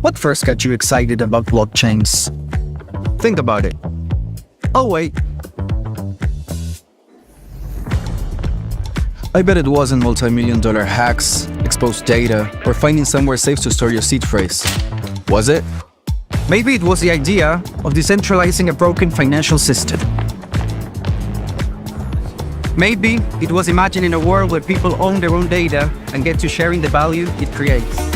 What first got you excited about blockchains? Think about it. Oh wait. I bet it wasn't multi-million-dollar hacks, exposed data, or finding somewhere safe to store your seed phrase. Was it? Maybe it was the idea of decentralizing a broken financial system. Maybe it was imagining a world where people own their own data and get to sharing the value it creates.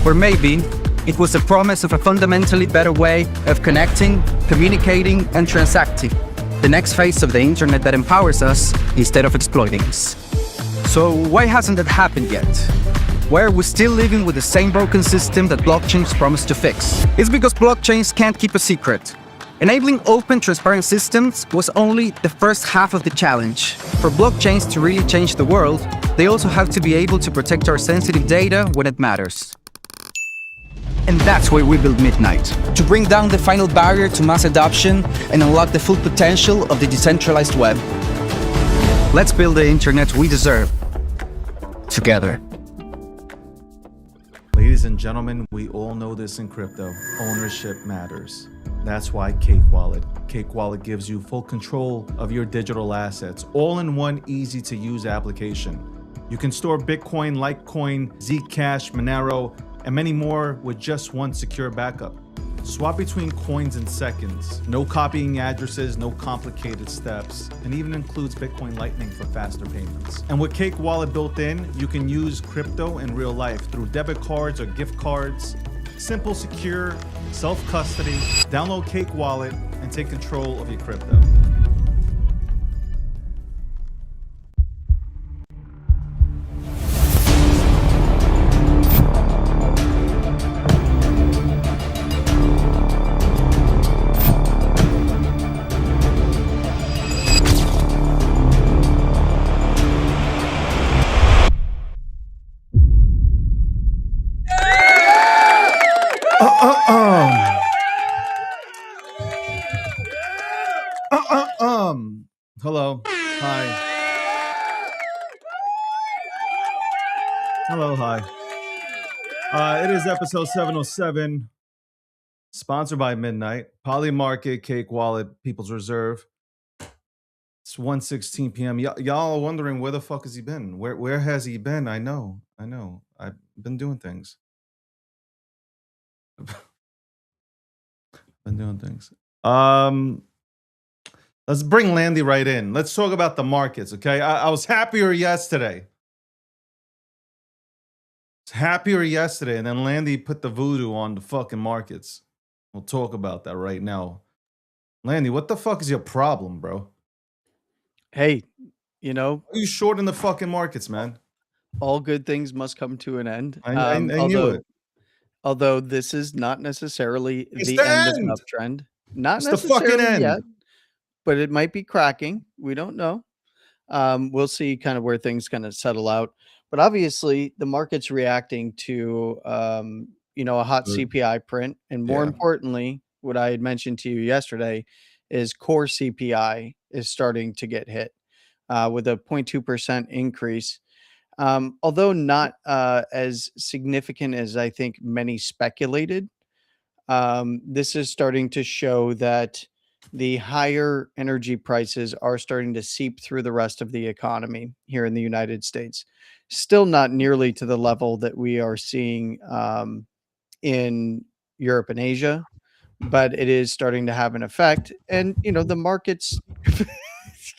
Or maybe it was the promise of a fundamentally better way of connecting, communicating, and transacting. The next phase of the internet that empowers us instead of exploiting us. So why hasn't that happened yet? Why are we still living with the same broken system that blockchains promise to fix? It's because blockchains can't keep a secret. Enabling open, transparent systems was only the first half of the challenge. For blockchains to really change the world, they also have to be able to protect our sensitive data when it matters. And that's why we built Midnight, to bring down the final barrier to mass adoption and unlock the full potential of the decentralized web. Let's build the internet we deserve, together. Ladies and gentlemen, we all know this in crypto. Ownership matters. That's why Cake Wallet. Cake Wallet gives you full control of your digital assets, all in one easy-to-use application. You can store Bitcoin, Litecoin, Zcash, Monero, and many more with just one secure backup. Swap between coins in seconds. No copying addresses, no complicated steps, and even includes Bitcoin Lightning for faster payments. And with Cake Wallet built in, you can use crypto in real life through debit cards or gift cards. Simple, secure, self-custody. Download Cake Wallet and take control of your crypto. Hello. Hi. Hello. Hi. It is episode 707, sponsored by Midnight, Polymarket, Cake Wallet, People's Reserve. It's 1:16 p.m. Y'all are wondering where the fuck has he been? Where has he been? I know. I've been doing things. Let's bring Landy right in. Let's talk about the markets, okay? I was happier yesterday. And then Landy put the voodoo on the fucking markets. We'll talk about that right now. Landy, what the fuck is your problem, bro? Hey, Are you short in the fucking markets, man? all good things must come to an end. I knew it. Although this is not necessarily It's the the end end. of the uptrend. Not It's the fucking necessarily end. yet, but it might be cracking. We don't know. We'll see kind of where things kind of settle out. But obviously, the market's reacting to a hot Good. CPI print, and more Yeah. importantly, what I had mentioned to you yesterday is core CPI is starting to get hit with a 0.2% increase. Although not as significant as I think many speculated, this is starting to show that the higher energy prices are starting to seep through the rest of the economy here in the United States. Still not nearly to the level that we are seeing in Europe and Asia, but it is starting to have an effect. And, the markets.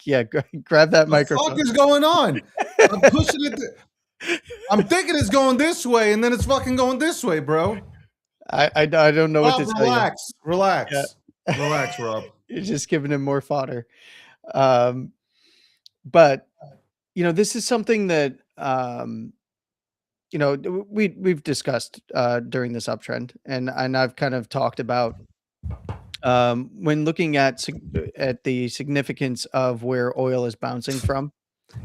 Yeah, grab that microphone. What the fuck is going on? I'm pushing it. I'm thinking it's going this way, and then it's fucking going this way, bro. I don't know what to tell you. Relax, Yeah. Rob. You're just giving him more fodder. But this is something that we've discussed during this uptrend, and I've kind of talked about when looking at the significance of where oil is bouncing from.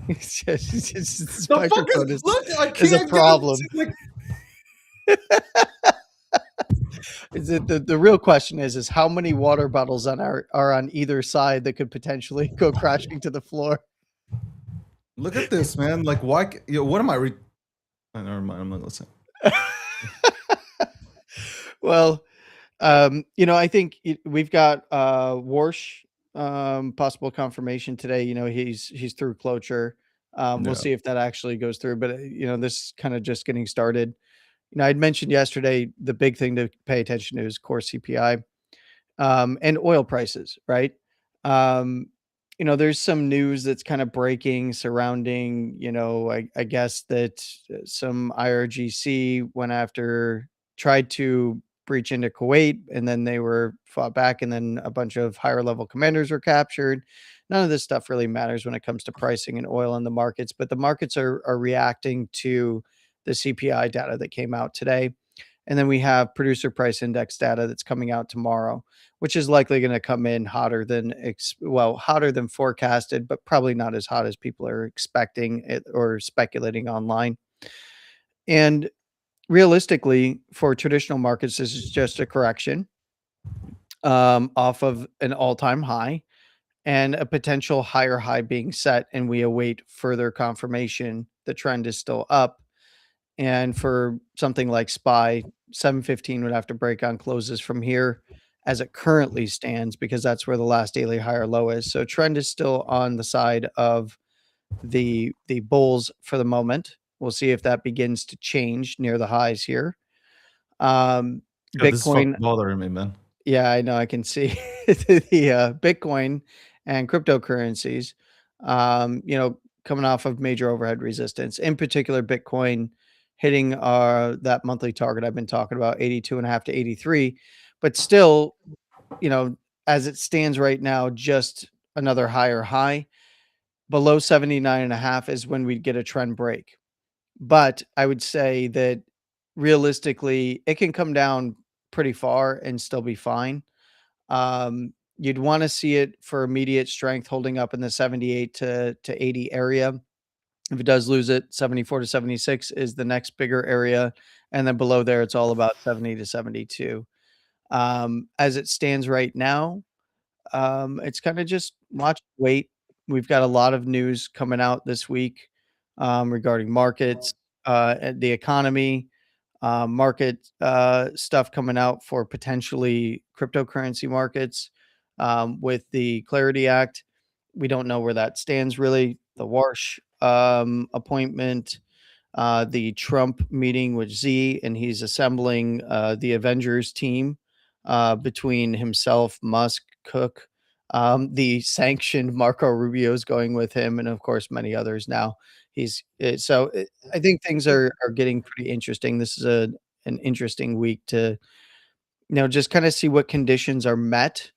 It's just, this The fuck microphone is, look, I is a can't problem. get it. Is it the real question is how many water bottles are on either side that could potentially go crashing to the floor? Look at this, man. Like, why? What am I? Never mind. I'm not listening. Well, I think we've got Warsh possible confirmation today. He's through cloture. We'll Yeah. see if that actually goes through. But this is kind of just getting started. I'd mentioned yesterday the big thing to pay attention to is core CPI and oil prices, right? There's some news that's kind of breaking surrounding, I guess that some IRGC went after, tried to breach into Kuwait, and then they were fought back, and then a bunch of higher level commanders were captured. None of this stuff really matters when it comes to pricing and oil in the markets, but the markets are reacting to the CPI data that came out today. And then we have producer price index data that's coming out tomorrow, which is likely going to come in hotter than hotter than forecasted, but probably not as hot as people are expecting it or speculating online. And realistically, for traditional markets, this is just a correction off of an all-time high and a potential higher high being set, and we await further confirmation the trend is still up. And for something like SPY, 715 would have to break on closes from here as it currently stands, because that's where the last daily high or low is. So trend is still on the side of the bulls for the moment. We'll see if that begins to change near the highs here. God, this is fucking Bitcoin, bothering me, man. yeah, I know. I can see the Bitcoin and cryptocurrencies, coming off of major overhead resistance. In particular, Bitcoin hitting that monthly target I've been talking about, 82.5 to 83, but still, as it stands right now, just another higher high. Below 79.5 is when we'd get a trend break. But I would say that realistically, it can come down pretty far and still be fine. You'd want to see it for immediate strength holding up in the 78 to 80 area. If it does lose it, 74 to 76 is the next bigger area. And then below there, it's all about 70 to 72. As it stands right now, it's kind of just watch, wait. We've got a lot of news coming out this week regarding markets, and the economy, market stuff coming out for potentially cryptocurrency markets with the Clarity Act. We don't know where that stands really. The Warsh appointment, the Trump meeting with Z, and he's assembling the Avengers team between himself, Musk, Cook, the sanctioned Marco Rubio is going with him, and of course many others now. I think things are getting pretty interesting. This is an interesting week to just kind of see what conditions are met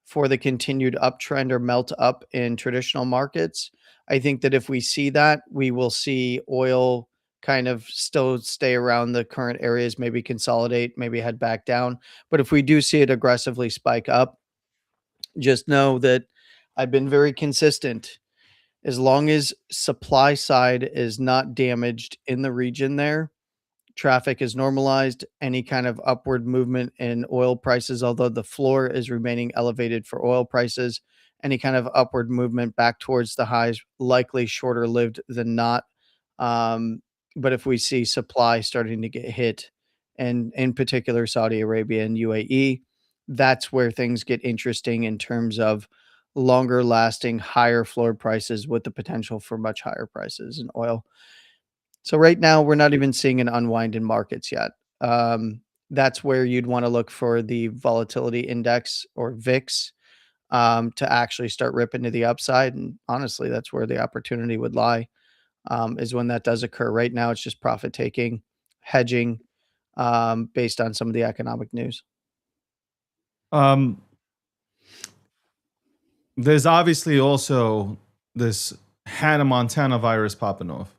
for the continued uptrend or melt up in traditional markets. I think that if we see that, we will see oil kind of still stay around the current areas, maybe consolidate, maybe head back down. But if we do see it aggressively spike up, just know that I've been very consistent. As long as supply side is not damaged in the region there, traffic is normalized, any kind of upward movement in oil prices, although the floor is remaining elevated for oil prices, any kind of upward movement back towards the highs, likely shorter lived than not. But if we see supply starting to get hit, and in particular Saudi Arabia and UAE, that's where things get interesting in terms of longer lasting, higher floor prices with the potential for much higher prices in oil. So right now, we're not even seeing an unwind in markets yet. That's where you'd want to look for the volatility index or VIX to actually start ripping to the upside. And honestly, that's where the opportunity would lie, is when that does occur. Right now, it's just profit taking, hedging based on some of the economic news. There's obviously also this Hannah Montana virus popping off.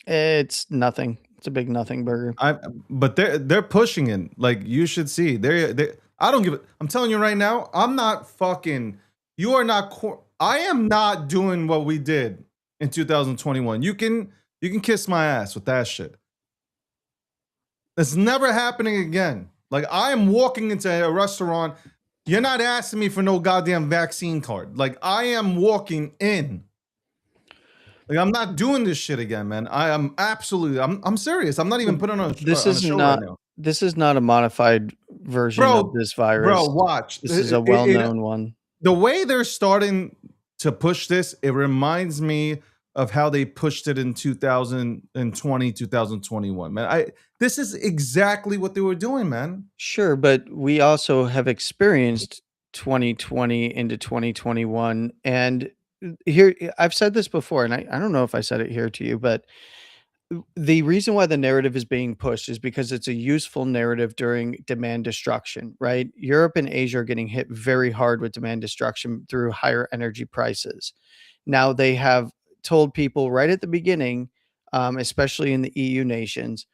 It's nothing. It's a big nothing burger. But they're pushing it. Like, you should see. I don't give it. I'm telling you right now, I'm not fucking. You are not. I am not doing what we did in 2021. You can kiss my ass with that shit. It's never happening again. Like, I am walking into a restaurant. You're not asking me for no goddamn vaccine card. Like, I am walking in. Like, I'm not doing this shit again, man. I am absolutely I'm serious. I'm not even Well, putting this on a is show right not now. this is not a modified version of Bro, this bro, virus. watch. This is a well-known one. The way they're starting to push this, it reminds me of how they pushed it in 2020, 2021. Man, I this is exactly what they were doing, man. Sure, but we also have experienced 2020 into 2021. And here, I've said this before, and I don't know if I said it here to you, but the reason why the narrative is being pushed is because it's a useful narrative during demand destruction, right? Europe and Asia are getting hit very hard with demand destruction through higher energy prices. Now, they have told people right at the beginning, especially in the EU nations,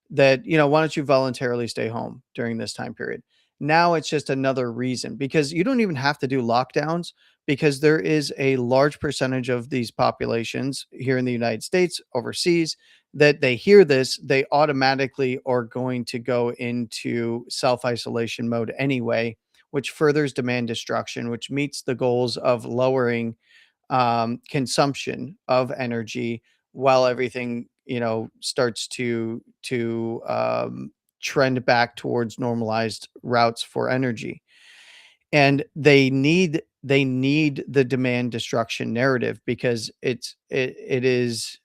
that, why don't you voluntarily stay home during this time period? Now it's just another reason because you don't even have to do lockdowns because there is a large percentage of these populations here in the United States, overseas, that they hear this, they automatically are going to go into self isolation mode anyway, which furthers demand destruction, which meets the goals of lowering consumption of energy while everything starts to trend back towards normalized routes for energy. And they need the demand destruction narrative because it is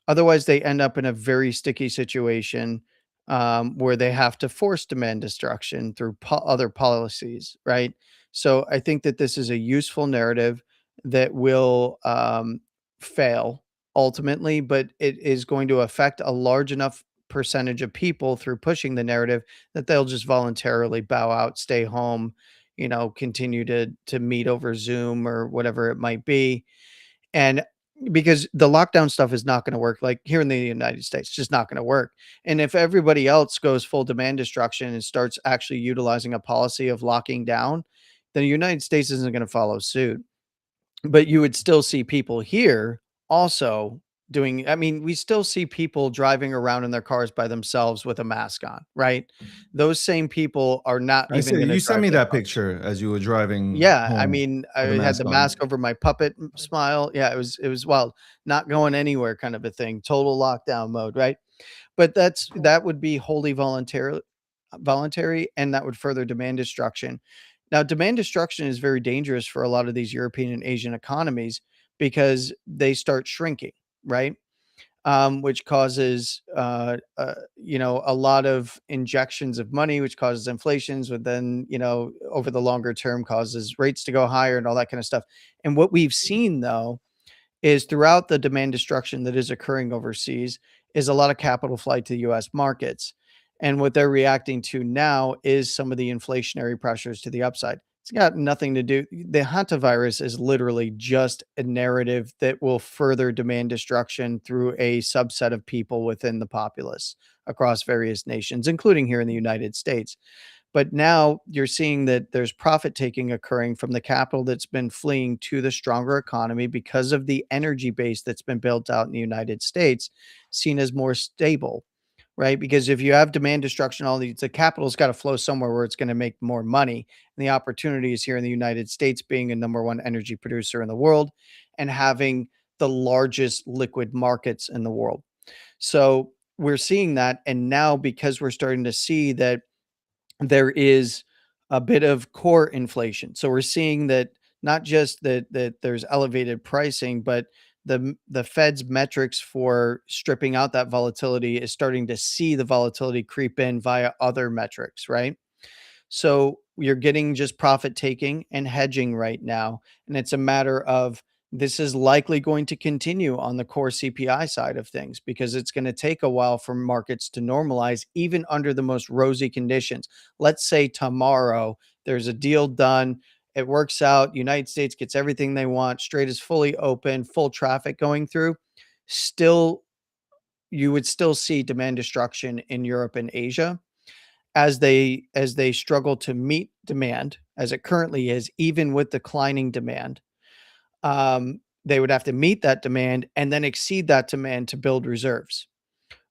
otherwise, they end up in a very sticky situation, where they have to force demand destruction through other policies, right? So I think that this is a useful narrative that will fail ultimately, but it is going to affect a large enough percentage of people through pushing the narrative that they'll just voluntarily bow out, stay home, continue to meet over Zoom or whatever it might be. And because the lockdown stuff is not gonna work, like, here in the United States, it's just not gonna work. And if everybody else goes full demand destruction and starts actually utilizing a policy of locking down, then the United States isn't gonna follow suit. But you would still see people here also doing I mean, we still see people driving around in their cars by themselves with a mask on, right? Those same people are not I even see. gonna You sent drive me their that cars. picture as you were driving Yeah, I home mean, I with a had the mask mask on. over my puppet smile. Yeah, it was wild. Not going anywhere kind of a thing. Total lockdown mode, right? But that would be wholly voluntary, and that would further demand destruction. Now, demand destruction is very dangerous for a lot of these European and Asian economies because they start shrinking, right? Which causes a lot of injections of money, which causes inflations, but then over the longer term causes rates to go higher and all that kind of stuff. And what we've seen though is throughout the demand destruction that is occurring overseas is a lot of capital flight to the US markets. And what they're reacting to now is some of the inflationary pressures to the upside. It's got nothing to do. The hantavirus is literally just a narrative that will further demand destruction through a subset of people within the populace across various nations, including here in the United States. But now you're seeing that there's profit taking occurring from the capital that's been fleeing to the stronger economy because of the energy base that's been built out in the United States, seen as more stable, right? Because if you have demand destruction, all these, the capital's got to flow somewhere where it's going to make more money. And the opportunity is here in the United States being a number one energy producer in the world and having the largest liquid markets in the world. So we're seeing that. And now because we're starting to see that there is a bit of core inflation. So we're seeing that not just that there's elevated pricing, but the Fed's metrics for stripping out that volatility is starting to see the volatility creep in via other metrics, right? So you're getting just profit taking and hedging right now. And it's a matter of this is likely going to continue on the core CPI side of things because it's going to take a while for markets to normalize, even under the most rosy conditions. Let's say tomorrow there's a deal done. It works out. United States gets everything they want. Strait is fully open, full traffic going through. Still, you would still see demand destruction in Europe and Asia as they struggle to meet demand as it currently is, even with declining demand. They would have to meet that demand and then exceed that demand to build reserves,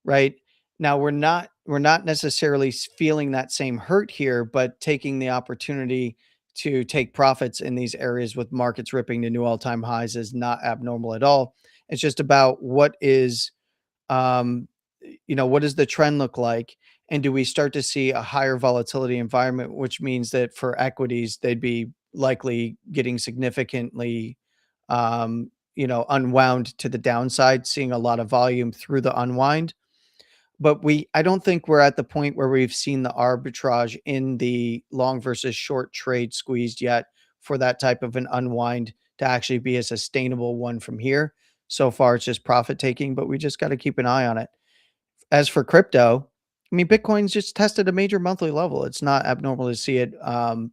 right? Now we're not necessarily feeling that same hurt here, but taking the opportunity to take profits in these areas with markets ripping to new all-time highs is not abnormal at all. It's just about what is um, what does the trend look like? And do we start to see a higher volatility environment, which means that for equities, they'd be likely getting significantly, unwound to the downside, seeing a lot of volume through the unwind. But I don't think we're at the point where we've seen the arbitrage in the long versus short trade squeezed yet for that type of an unwind to actually be a sustainable one from here. So far, it's just profit taking, but we just got to keep an eye on it. As for crypto, I mean, Bitcoin's just tested a major monthly level. It's not abnormal to see it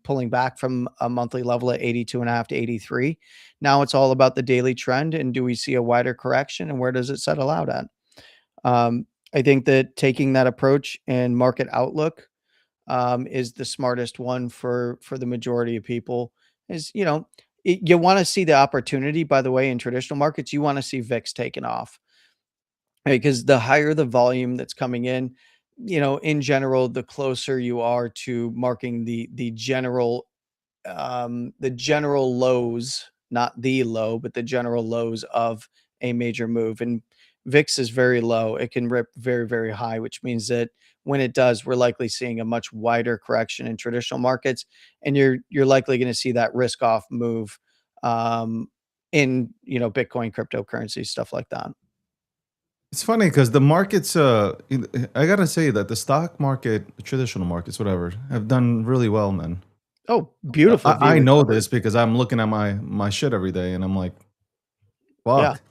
pulling back from a monthly level at 82.5 to 83. Now it's all about the daily trend. And do we see a wider correction, and where does it settle out at? I think that taking that approach and market outlook is the smartest one for the majority of people. Is you want to see the opportunity. By the way, in traditional markets, you want to see VIX taken off, because the higher the volume that's coming in, in general, the closer you are to marking the general lows, not the low, but the general lows of a major move. And VIX is very low. It can rip very, very high, which means that when it does, we're likely seeing a much wider correction in traditional markets, and you're likely going to see that risk off move in Bitcoin, cryptocurrency, stuff like that. It's funny because the markets, I gotta say that the stock market, traditional markets, whatever, have done really well, man. Oh, beautiful V I know recovery. this because I'm looking at my shit every day, and I'm like, Yeah. fuck.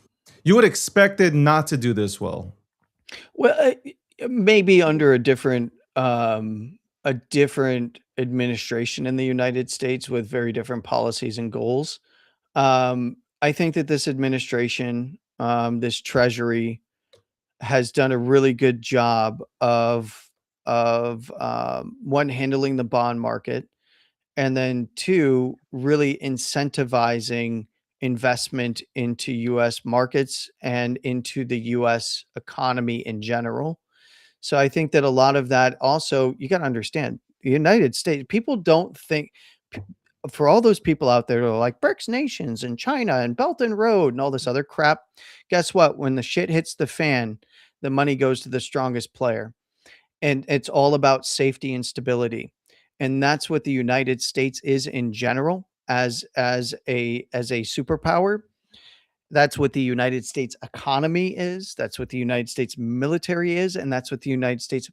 You would expect it not to do this well. Well, maybe under a different administration in the United States with very different policies and goals. I think that this administration, this Treasury, has done a really good job of one, handling the bond market, and then two, really incentivizing investment into US markets and into the US economy in general. So I think that a lot of that also, you got to understand, the United States, people don't think, p- for all those people out there who are like BRICS nations and China and Belt and Road and all this other crap, guess what? When the shit hits the fan, the money goes to the strongest player, and it's all about safety and stability. And that's what the United States is in general, as a superpower. That's what the United States economy is. That's what the United States military is, and that's what the United States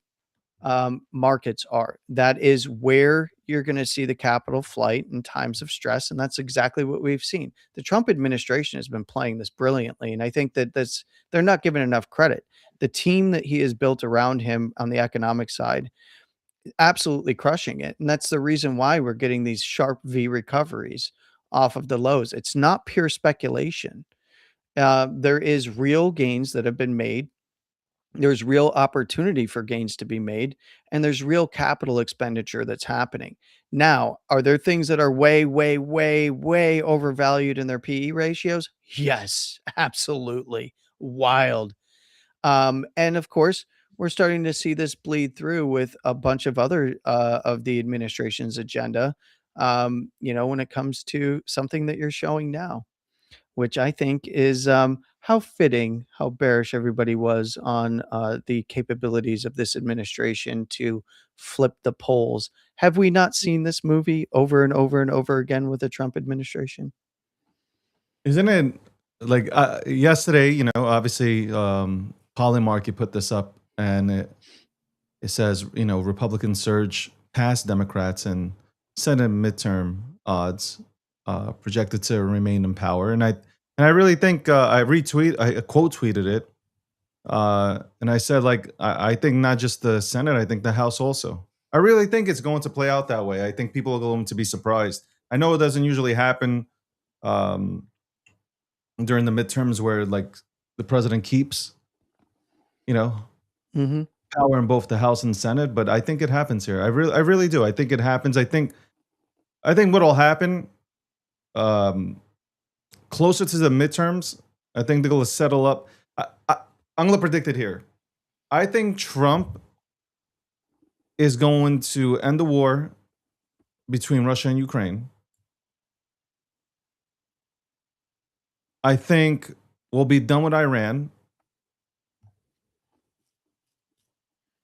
markets are. That is where you're going to see the capital flight in times of stress, and that's exactly what we've seen. The Trump administration has been playing this brilliantly, and I think that they're not given enough credit. The team that he has built around him on the economic side, absolutely crushing it, and that's the reason why we're getting these sharp V recoveries off of the lows. It's not pure speculation. There is real gains that have been made. There's real opportunity for gains to be made, and there's real capital expenditure that's happening. Now, are there things that are way, way, way, way overvalued in their PE ratios? Yes, absolutely. Wild. And of course, we're starting to see this bleed through with a bunch of other of the administration's agenda. When it comes to something that you're showing now, which I think is how fitting, how bearish everybody was on the capabilities of this administration to flip the polls. Have we not seen this movie over and over and over again with the Trump administration? Isn't it like yesterday? Obviously, Polymarket put this up, and it says Republicans surge past Democrats and Senate midterm odds projected to remain in power. And I really think I quote tweeted it, and I said like I think not just the Senate, I think the House also. I really think it's going to play out that way. I think people are going to be surprised. I know it doesn't usually happen um, during the midterms where like the president keeps you know Hmm. power in both the House and Senate, but I think it happens here. I really do. I think it happens. I think what'll happen um, closer to the midterms, I think they're going to settle up. I'm going to predict it here. I think Trump is going to end the war, between Russia and Ukraine. I think we'll be done with Iran.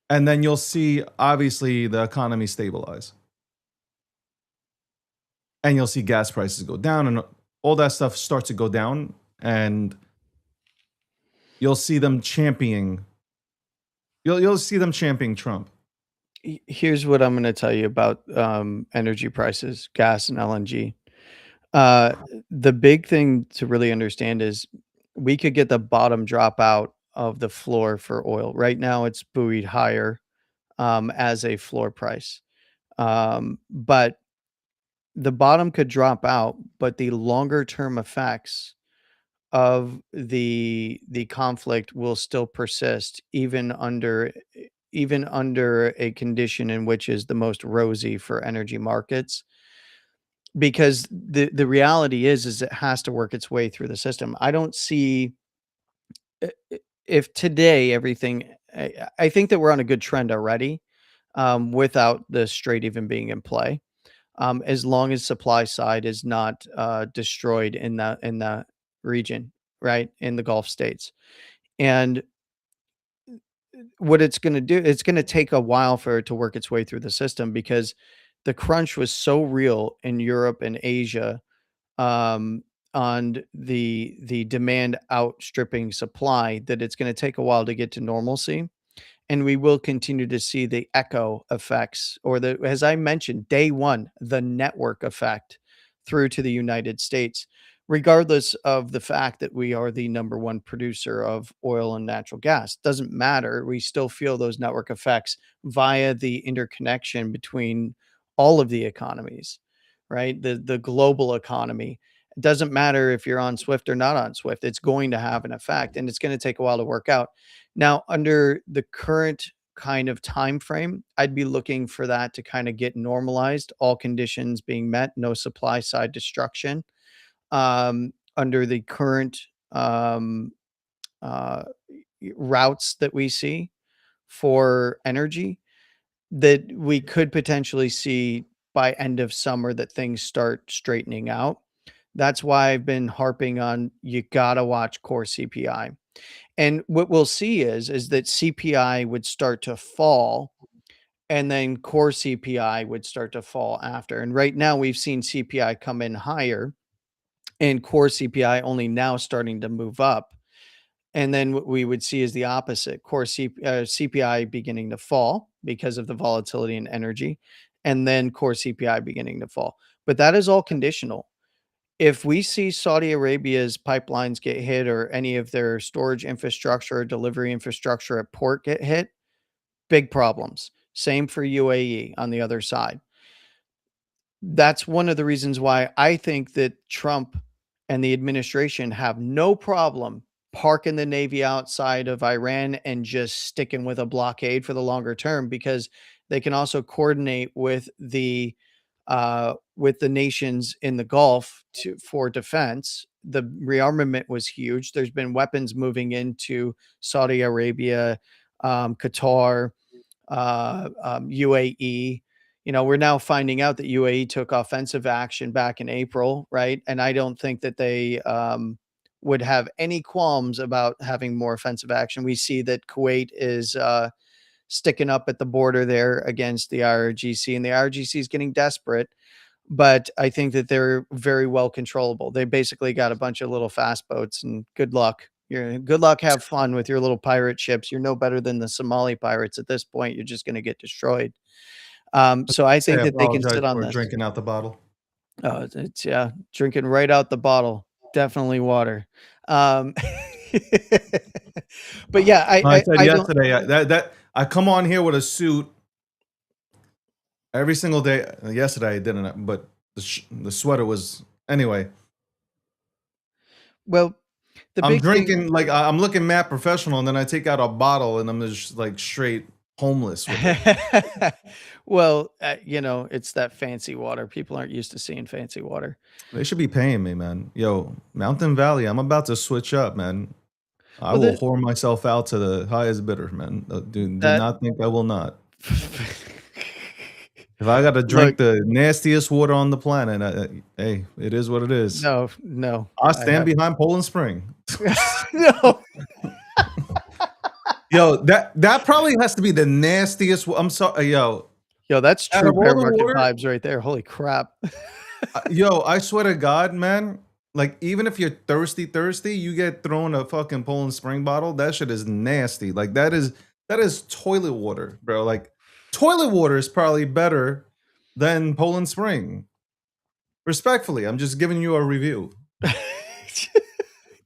And then you'll see, obviously, the economy stabilize. And you'll see gas prices go down and all that stuff start to go down. And you'll see them championing. You'll see them championing Trump. Here's what I'm going to tell you about energy prices, gas and LNG. The big thing to really understand is we could get the bottom drop out of the floor for oil. Right now, it's buoyed higher as a floor price. But the bottom could drop out, but the longer term effects of the conflict will still persist even under a condition in which is the most rosy for energy markets, because the reality is it has to work its way through the system. I don't see if today everything. I think that we're on a good trend already, without the strait even being in play, as long as supply side is not destroyed in the region, right, in the Gulf states. And what it's going to do, it's going to take a while for it to work its way through the system, because the crunch was so real in Europe and Asia, on the demand outstripping supply, that it's going to take a while to get to normalcy. And we will continue to see the echo effects, or the, as I mentioned, day one, the network effect through to the United States, regardless of the fact that we are the number one producer of oil and natural gas. Doesn't matter. We still feel those network effects via the interconnection between all of the economies, right? The global economy. It doesn't matter if you're on Swift or not on Swift. It's going to have an effect, and it's going to take a while to work out. Now, under the current kind of time frame, I'd be looking for that to kind of get normalized, all conditions being met, no supply side destruction. Under the current uh, routes that we see for energy, that we could potentially see by end of summer that things start straightening out. That's why I've been harping on, you gotta watch core CPI. And what we'll see is that CPI would start to fall, and then core CPI would start to fall after. And right now we've seen CPI come in higher and core CPI only now starting to move up. And then what we would see is the opposite, CPI beginning to fall because of the volatility in energy, and then core CPI beginning to fall. But that is all conditional. If we see Saudi Arabia's pipelines get hit, or any of their storage infrastructure or delivery infrastructure at port get hit, big problems. Same for UAE on the other side. That's one of the reasons why I think that Trump and the administration have no problem parking the Navy outside of Iran and just sticking with a blockade for the longer term, because they can also coordinate with the nations in the Gulf for defense. The rearmament was huge. There's been weapons moving into Saudi Arabia, Qatar, UAE. We're now finding out that UAE took offensive action back in April, right? And I don't think that they would have any qualms about having more offensive action. We see that Kuwait is sticking up at the border there against the IRGC, and the IRGC is getting desperate. But I think that they're very well controllable. They basically got a bunch of little fast boats, and good luck. Good luck. Have fun with your little pirate ships. You're no better than the Somali pirates at this point. You're just going to get destroyed. So I think that they can sit on this. Drinking out the bottle. Oh, it's drinking right out the bottle. Definitely water. But yeah, I said yesterday that I come on here with a suit every single day. Yesterday I didn't, but the sweater was anyway. Well, I'm drinking like I'm looking mad professional, and then I take out a bottle and I'm just like straight homeless with it. Well, it's that fancy water. People aren't used to seeing fancy water. They should be paying me, man. Yo, Mountain Valley, I'm about to switch up, man. I will whore myself out to the highest bidder, man. Do not think I will not. If I got to Look, drink the nastiest water on the planet, hey, it is what it is. no, I I stand have behind Poland Spring. no. Yo, that probably has to be the nastiest. I'm sorry, yo. Yo, that's Out true of all bear the market water, vibes right there. Holy crap. yo, I swear to God, man. Like, even if you're thirsty, you get thrown a fucking Poland Spring bottle. That shit is nasty. Like, that is toilet water, bro. Like, toilet water is probably better than Poland Spring. Respectfully, I'm just giving you a review.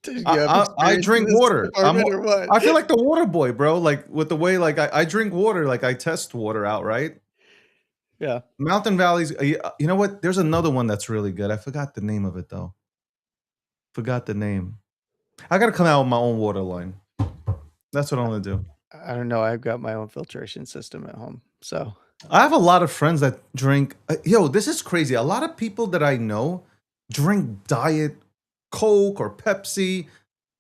Do you have I experience in drink this water. department or what? I feel like the water boy, bro. Like, with the way, like, I drink water, like I test water out, right? Yeah. Mountain Valleys. You know what? There's another one that's really good. I forgot the name of it though. Forgot the name. I gotta come out with my own water line. That's what I'm gonna do. I don't know. I've got my own filtration system at home. So I have a lot of friends that drink. Yo, this is crazy. A lot of people that I know drink diet Coke or Pepsi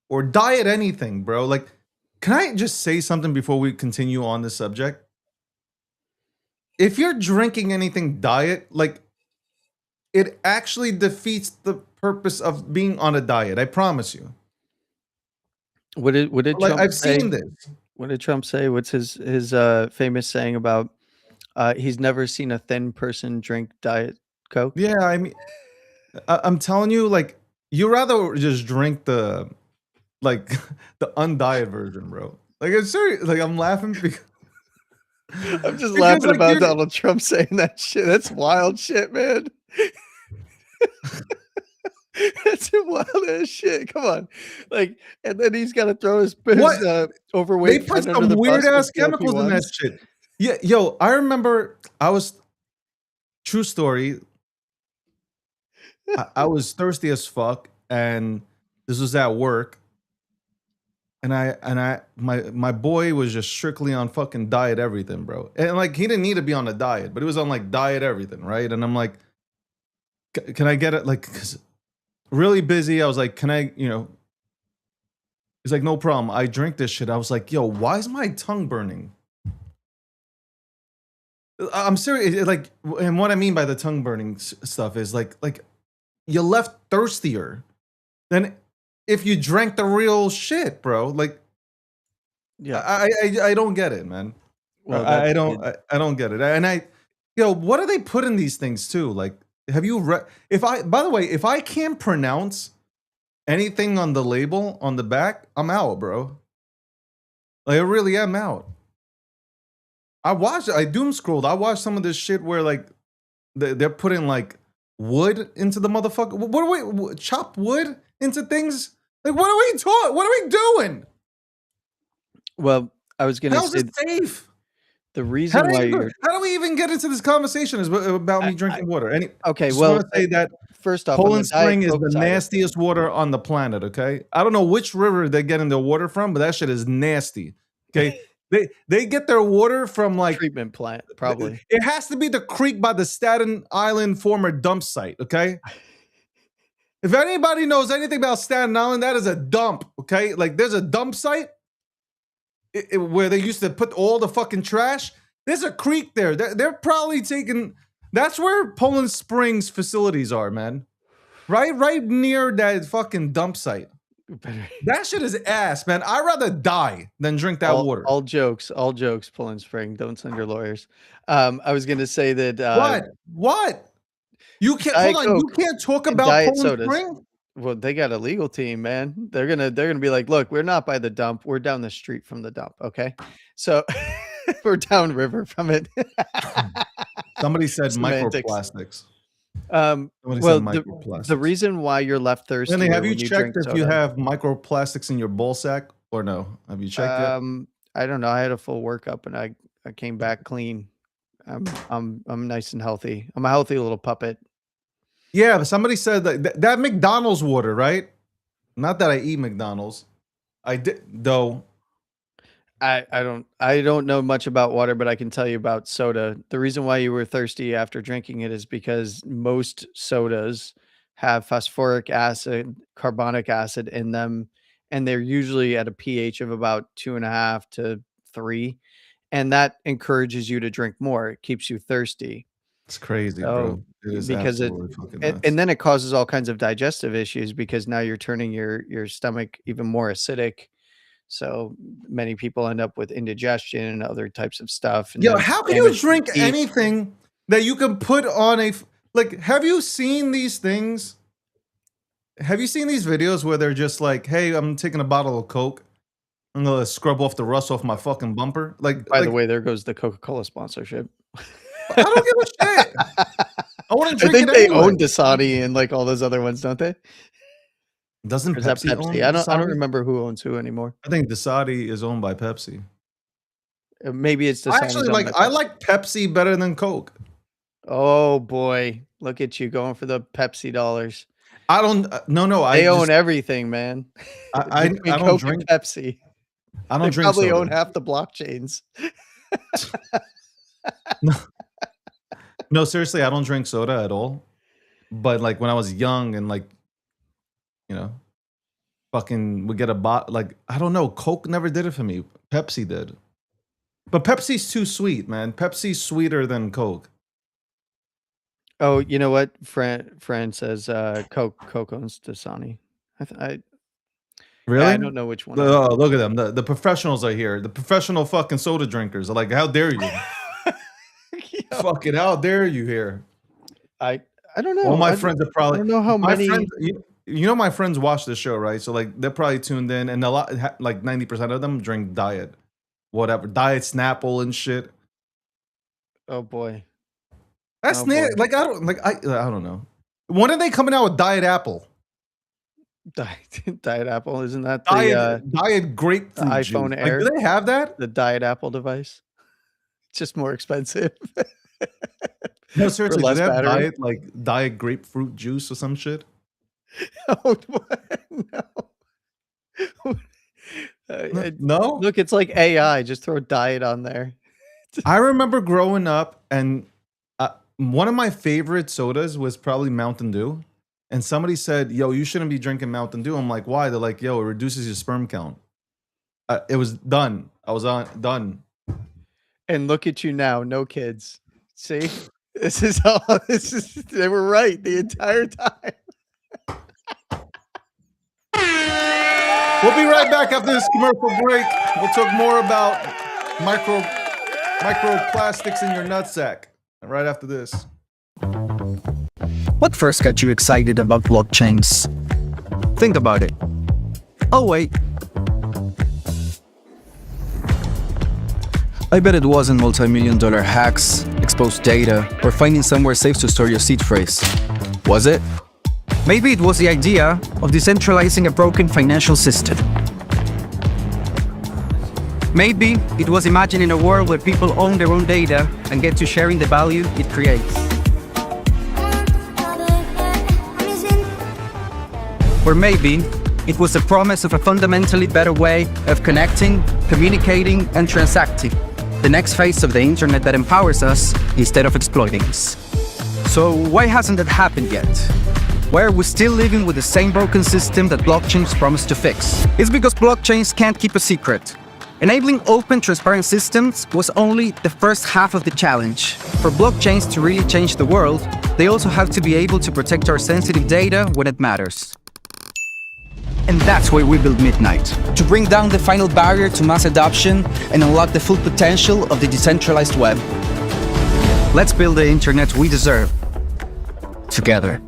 or diet anything, bro. Like, can I just say something before we continue on this subject? If you're drinking anything diet, like, it actually defeats the purpose of being on a diet. I promise you. what did Like, Trump I've say? seen this. What did Trump say? What's his famous saying about he's never seen a thin person drink Diet Coke? Yeah, I mean, I'm telling you, like, you rather just drink the like the undiet version, bro. Like, it's serious. Like, I'm laughing because I'm just because laughing like about you're Donald Trump saying that shit. That's wild shit, man. That's some wild ass shit. Come on. Like, and then he's got to throw his what they overweight put friend under some the weird bus with ass chemicals in that GLP-1s. shit. Yeah, yo, I remember I was true story. I was thirsty as fuck, and this was at work, and my boy was just strictly on fucking diet everything, bro. And like, he didn't need to be on a diet, but he was on like diet everything, right? And I'm like, can I get it? Like, 'cause really busy. I was like, can I, he's like, no problem. I drink this shit. I was like, yo, why is my tongue burning? I'm serious. Like, and what I mean by the tongue burning stuff is like you left thirstier than if you drank the real shit, bro. Like, Yeah. I don't get it, man. Well, I that's don't good. I don't get it. And what do they put in these things too? Like, have you read? By the way, if I can't pronounce anything on the label on the back, I'm out, bro. Like, I really am out. I doom scrolled. I watched some of this shit where like they're putting like wood into the motherfucker. What are we chop wood into things? Like, what are we taught? What are we doing? Well, I was gonna How's say it safe? the reason why you're How do we even get into this conversation is about me I drinking water? okay, Just well, want to say that first off, on the Poland Diet Spring is Coke the side of nastiest water on the planet. Okay, I don't know which river they're getting their water from, but that shit is nasty. Okay, they get their water from like treatment plant, probably. it has to be the creek by the Staten Island former dump site. Okay, if anybody knows anything about Staten Island, that is a dump. Okay, like there's a dump site where they used to put all the fucking trash. There's a creek there. They're probably taking. That's where Poland Springs facilities are, man. Right near that fucking dump site. Better. That shit is ass, man. I'd rather die than drink that water. All jokes, Poland Spring. Don't send your lawyers. I was gonna say that What? You can't Diet hold on. You Coke can't talk and about diet Poland sodas. Spring? Well, they got a legal team, man. They're gonna be like, look, we're not by the dump. We're down the street from the dump. Okay, so we're downriver from it. Somebody said Semantics. microplastics. Well, Somebody said the microplastics. reason why you're left thirsty Lenny, have you when you checked drink if you soda, have microplastics in your ball sack or no? Have you checked yet? I don't know. I had a full workup and I came back clean. I'm nice and healthy. I'm a healthy little puppet. Yeah, but somebody said that McDonald's water, right? Not that I eat McDonald's. I did though. I don't know much about water, but I can tell you about soda. The reason why you were thirsty after drinking it is because most sodas have phosphoric acid, carbonic acid in them, and they're usually at a pH of about 2.5 to 3. And that encourages you to drink more. It keeps you thirsty. It's crazy, Oh, bro. It is because it absolutely fucking and nuts. then it causes all kinds of digestive issues because now you're turning your stomach even more acidic. So many people end up with indigestion and other types of stuff, and Yo, then how can you damage to the drink teeth. anything that you can put on like, have you seen these things? Have you seen these videos where they're just like, "Hey, I'm taking a bottle of Coke. I'm gonna scrub off the rust off my fucking bumper." By the way, there goes the Coca-Cola sponsorship. I don't give a shit. I wanna I drink think it they anyway. own Dasani and, like, all those other ones, don't they? Doesn't Or is that Pepsi own Pepsi? I don't Dasani? remember who owns who anymore. I think Dasani is owned by Pepsi. Maybe it's I actually Dasani's owned by I Pepsi. like Pepsi better than Coke. Oh, boy. Look at you going for the Pepsi dollars. I don't no, I They own just everything, man. I Between don't Coke drink and Pepsi. I They don't drink probably own soda. half the blockchains. No, no, seriously, I don't drink soda at all. But, like, when I was young and, like, you know, fucking would get a like, I don't know, Coke never did it for me. Pepsi did. But Pepsi's too sweet, man. Pepsi's sweeter than Coke. Oh, you know what? Fran says, Coke owns Dasani. I Really? don't know which one. Oh, look at them. The professionals are here. The professional fucking soda drinkers are like, how dare you? Fucking how dare you here? I don't know. All my friends are I probably don't know how my many. friends. You know, my friends watch the show, right? So like, they're probably tuned in, and a lot, like 90% of them drink diet, whatever, diet Snapple and shit. Oh boy. That's Oh, boy. like I don't know. When are they coming out with diet apple? Diet Apple, isn't that the Diet grapefruit iPhone juice. Air? Like, do they have that? the Diet Apple device? It's just more expensive. No, seriously, do less they have battery? diet grapefruit juice or some shit? Oh, what? No. No. Look, it's like AI. Just throw diet on there. I remember growing up, and one of my favorite sodas was probably Mountain Dew. And somebody said, "Yo, you shouldn't be drinking Mountain Dew." I'm like, "Why?" They're like, "Yo, it reduces your sperm count." It was done. I was done. And look at you now, no kids. See? This is all they were right the entire time. We'll be right back after this commercial break. We'll talk more about microplastics in your nutsack right after this. What first got you excited about blockchains? Think about it. Oh wait. I bet it wasn't multi-million-dollar hacks, exposed data, or finding somewhere safe to store your seed phrase. Was it? Maybe it was the idea of decentralizing a broken financial system. Maybe it was imagining a world where people own their own data and get to sharing the value it creates. Or maybe it was the promise of a fundamentally better way of connecting, communicating, and transacting. The next phase of the internet that empowers us instead of exploiting us. So why hasn't that happened yet? Why are we still living with the same broken system that blockchains promise to fix? It's because blockchains can't keep a secret. Enabling open, transparent systems was only the first half of the challenge. For blockchains to really change the world, they also have to be able to protect our sensitive data when it matters. And that's why we build Midnight, to bring down the final barrier to mass adoption and unlock the full potential of the decentralized web. Let's build the internet we deserve, together.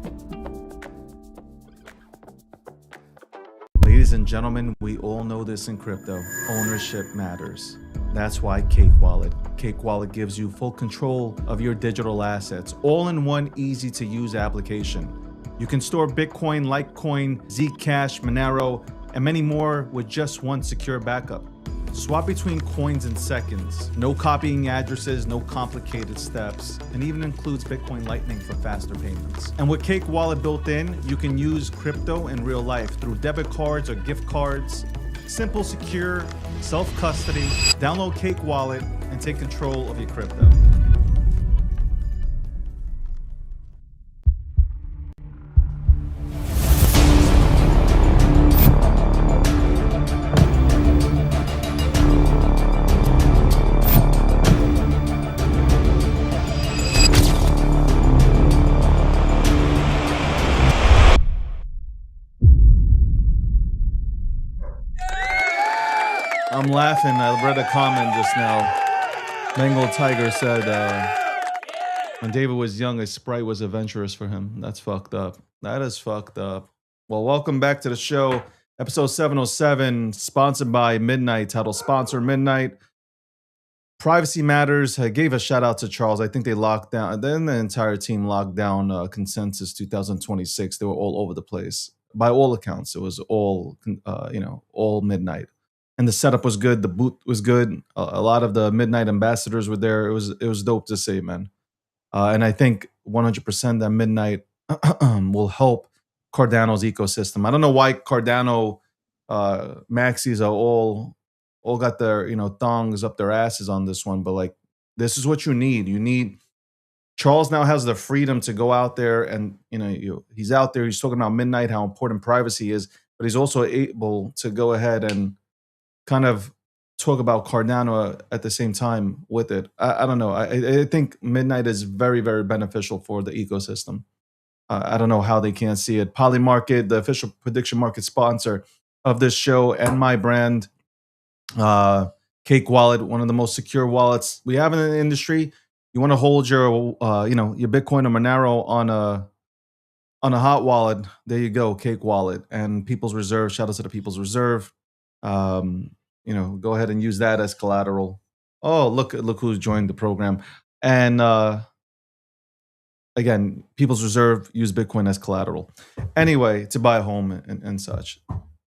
Ladies and gentlemen, we all know this in crypto. Ownership matters. That's why Cake Wallet. Cake Wallet gives you full control of your digital assets, all in one easy-to-use application. You can store Bitcoin, Litecoin, Zcash, Monero, and many more with just one secure backup. Swap between coins in seconds. No copying addresses, no complicated steps, and even includes Bitcoin Lightning for faster payments. And with Cake Wallet built in, you can use crypto in real life through debit cards or gift cards. Simple, secure, self-custody. Download Cake Wallet and take control of your crypto. I'm laughing. I read a comment just now. Bengal Tiger said when David was young, a Sprite was adventurous for him. That's fucked up. That is fucked up. Well, welcome back to the show. Episode 707, sponsored by Midnight. Title sponsor Midnight. Privacy Matters. I gave a shout out to Charles. I think they locked down, then the entire team locked down Consensus 2026. They were all over the place. By all accounts, it was all, all Midnight. And the setup was good. The booth was good. A lot of the Midnight ambassadors were there. It was dope to see, man. And I think 100% that Midnight will help Cardano's ecosystem. I don't know why Cardano maxis are all got their thongs up their asses on this one, but like this is what you need. You need Charles now has the freedom to go out there and he's out there. He's talking about Midnight, how important privacy is, but he's also able to go ahead and kind of talk about Cardano at the same time with it. I don't know. I think Midnight is very, very beneficial for the ecosystem. I don't know how they can't see it. Polymarket, the official prediction market sponsor of this show, and my brand, Cake Wallet, one of the most secure wallets we have in the industry. You want to hold your, your Bitcoin or Monero on a hot wallet. There you go, Cake Wallet and People's Reserve. Shout out to the People's Reserve. Go ahead and use that as collateral. Oh, look who's joined the program. And again, People's Reserve, use Bitcoin as collateral. Anyway, to buy a home and such.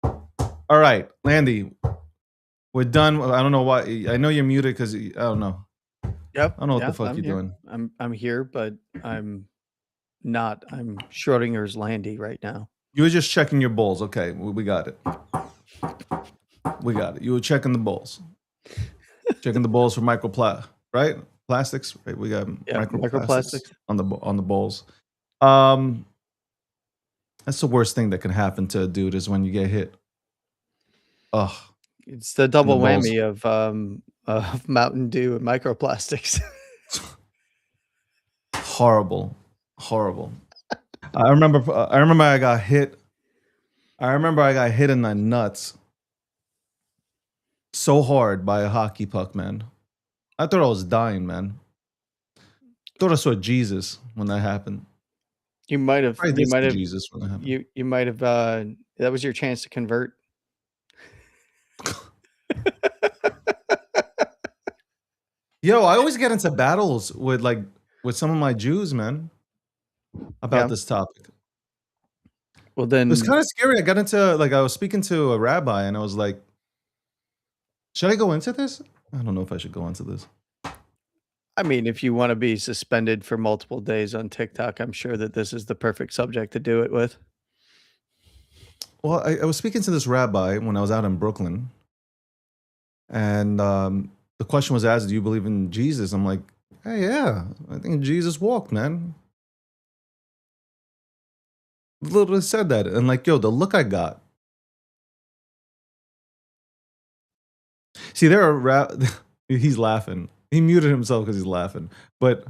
All right, Landy, we're done. I don't know why. I know you're muted because I don't know. Yep. I don't know what the fuck you're doing. I'm here, but I'm not. I'm Schrodinger's Landy right now. You were just checking your bowls. Okay, we got it. We got it. You were checking the bowls. Checking the bowls for right? Plastics, right? We got microplastics on the bowls. That's the worst thing that can happen to a dude is when you get hit. Ugh. It's the double whammy of Mountain Dew and microplastics. Horrible. I remember I got hit. I remember I got hit in the nuts so hard by a hockey puck, man. I thought I was dying, man. Thought I saw Jesus when that happened. You might have Jesus when that happened. You might have that was your chance to convert. Yo, I always get into battles with some of my Jews, man, about this topic. Well, then it's kind of scary. I got into I was speaking to a rabbi and I was like, should I go into this? I don't know if I should go into this. I mean, if you want to be suspended for multiple days on TikTok, I'm sure that this is the perfect subject to do it with. Well, I was speaking to this rabbi when I was out in Brooklyn, and the question was asked, do you believe in Jesus? I'm like, hey, yeah, I think Jesus walked, man. Literally said that. And yo, the look I got. See, he's laughing. He muted himself because he's laughing. But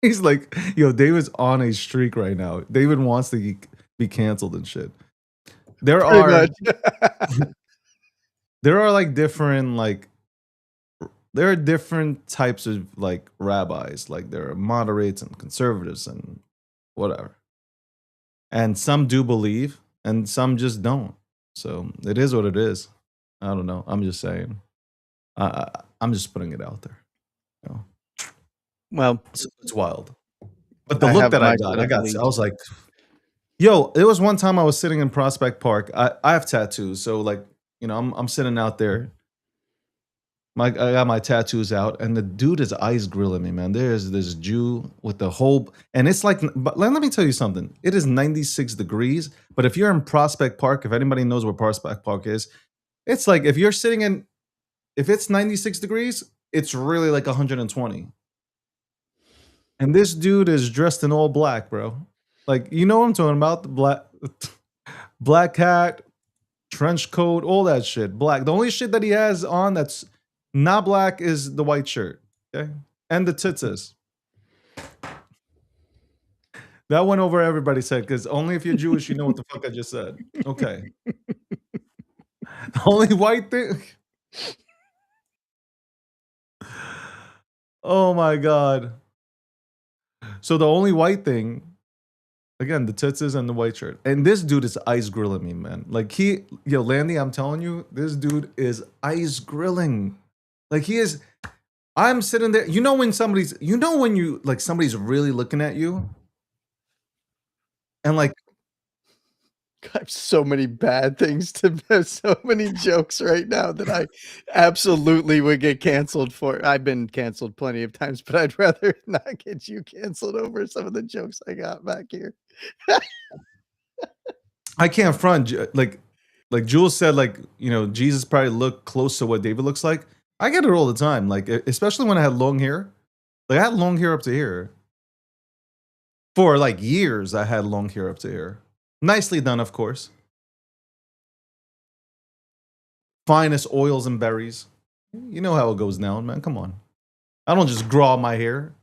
he's like, yo, David's on a streak right now. David wants to be canceled and shit. There are different types of rabbis. There are moderates and conservatives and whatever. And some do believe and some just don't. So it is what it is. I don't know. I'm just saying. I'm just putting it out there. Well, it's wild. But the look that I was like, yo, it was one time I was sitting in Prospect Park. I have tattoos. So I'm sitting out there. I got my tattoos out, and the dude is ice grilling me, man. There's this Jew with the whole, and it's but let me tell you something. It is 96 degrees, but if you're in Prospect Park, if anybody knows where Prospect Park is, it's if you're sitting if it's 96 degrees, it's really 120. And this dude is dressed in all black, bro. You know what I'm talking about? The black hat, trench coat, all that shit. Black. The only shit that he has on that's not black is the white shirt. Okay? And the tzitzis. That went over everybody's head because only if you're Jewish, you know what the fuck I just said. Okay. The only white thing. Oh my god. So the only white thing, again, the tits and the white shirt. And this dude is ice grilling me, man. Like yo, Landy, I'm telling you, this dude is ice grilling. Like he is. I'm sitting there. You know when somebody's really looking at you, and like I have so many bad things to have so many jokes right now that I absolutely would get canceled for. I've been canceled plenty of times, but I'd rather not get you canceled over some of the jokes I got back here. I can't front. Like Jules said, like, you know, Jesus probably looked close to what David looks like. I get it all the time. Like, especially when I had long hair. Like I had long hair up to here. For like years, I had long hair up to here. Nicely done, of course. Finest oils and berries. You know how it goes down, man. Come on. I don't just grow out my hair.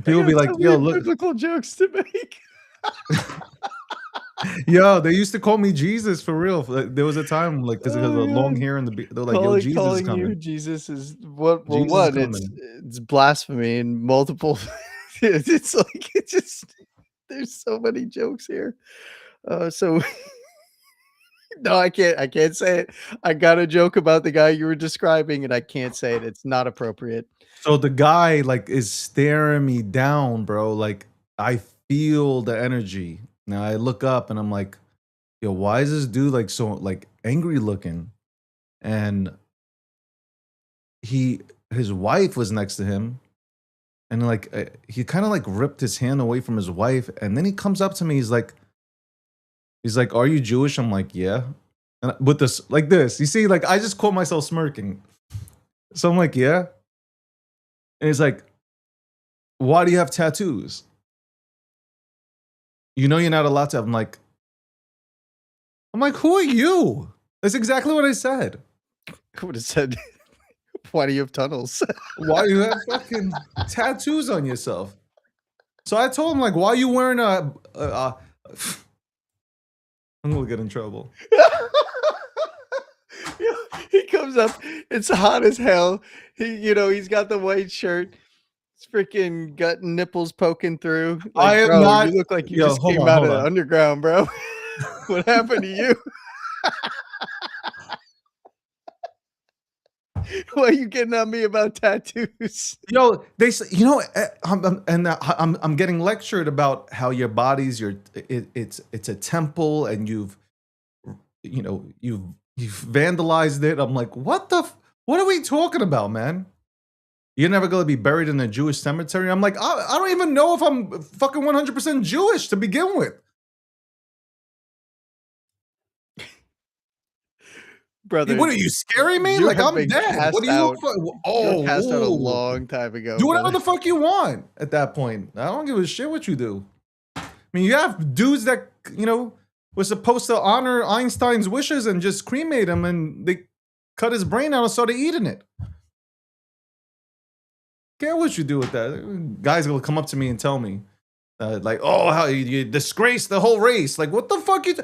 People be like, yo, look. Biblical jokes to make. Yo, they used to call me Jesus for real. There was a time like because of the long hair and they're like, yo, Jesus is coming. You Jesus is what? Well, Jesus one, is it's blasphemy and multiple. It's like it just. There's so many jokes here. So no, I can't say it. I got a joke about the guy you were describing, and I can't say it. It's not appropriate. So the guy like is staring me down, bro. Like I feel the energy. Now I look up and I'm like, yo, why is this dude like so like angry looking? And his wife was next to him. And like he kind of like ripped his hand away from his wife, and then he comes up to me. He's like, "Are you Jewish?" I'm like, "Yeah." And with this, like this, you see, like I just caught myself smirking. So I'm like, "Yeah." And he's like, "Why do you have tattoos?" You know you're not allowed to have. I'm like, "Who are you?" That's exactly what I said. I would have said, "Why do you have tunnels?" Why do you have fucking tattoos on yourself? So I told him, like, why are you wearing I'm gonna get in trouble. He comes up, it's hot as hell. He's got the white shirt. It's freaking gut and nipples poking through. Like, I am bro, not. You look like you Yo, just came out of the underground, bro. What happened to you? Why are you getting on me about tattoos? Yo, they say, I'm getting lectured about how your body's it's a temple, and you've vandalized it. I'm like, what are we talking about, man? You're never gonna be buried in a Jewish cemetery. I'm like, I don't even know if I'm fucking 100% Jewish to begin with. Brother, what are you scaring me? Like I'm dead. What are you? You passed out a long time ago. Do whatever the fuck you want at that point. I don't give a shit what you do. I mean, you have dudes that were supposed to honor Einstein's wishes and just cremate him, and they cut his brain out and started eating it. Care what you do with that? Guys will come up to me and tell me, like, "Oh, how you disgrace the whole race." Like, what the fuck you?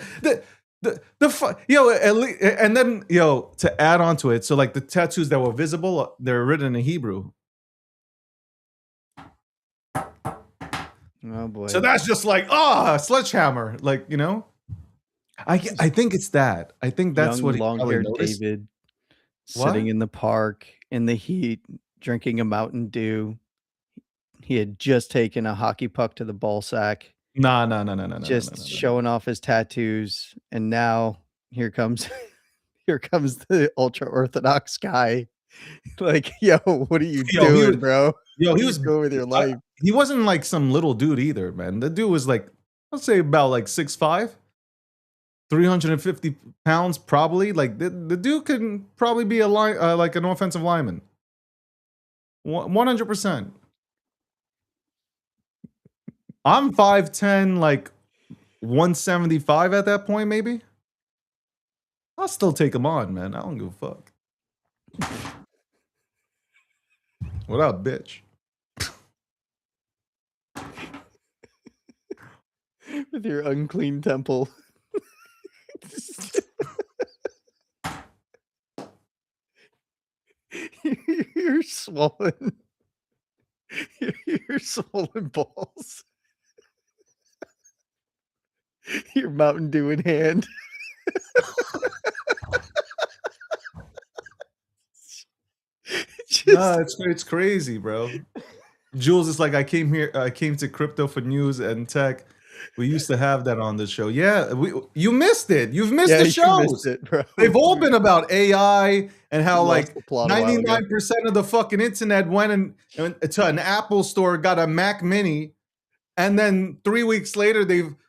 The fuck, and then to add on to it, so like the tattoos that were visible, they're written in Hebrew. Oh boy! So that's just like sledgehammer, like I think it's that. I think that's what long-haired David sitting in the park in the heat, drinking a Mountain Dew. He had just taken a hockey puck to the ball sack. No. Just showing off his tattoos, and now here comes the ultra orthodox guy. Like, yo, what are you doing, bro? He was going with your life. He wasn't like some little dude either, man. The dude was like, let's say about like 6'5", 350 pounds, probably. Like the dude could probably be like an offensive lineman. 100%. I'm 5'10", like 175 at that point, maybe. I'll still take him on, man. I don't give a fuck. What up, bitch? With your unclean temple. You're swollen. Your swollen balls. Your Mountain Dew in hand. No, Just it's crazy, bro. Jules is like, I came to crypto for news and tech. We used to have that on the show. Yeah, you missed it. You've missed yeah, the you missed shows. it, bro. They've all been about AI and how Lost like the plot a while ago. 99% of the fucking internet went to an Apple store, got a Mac Mini, and then 3 weeks later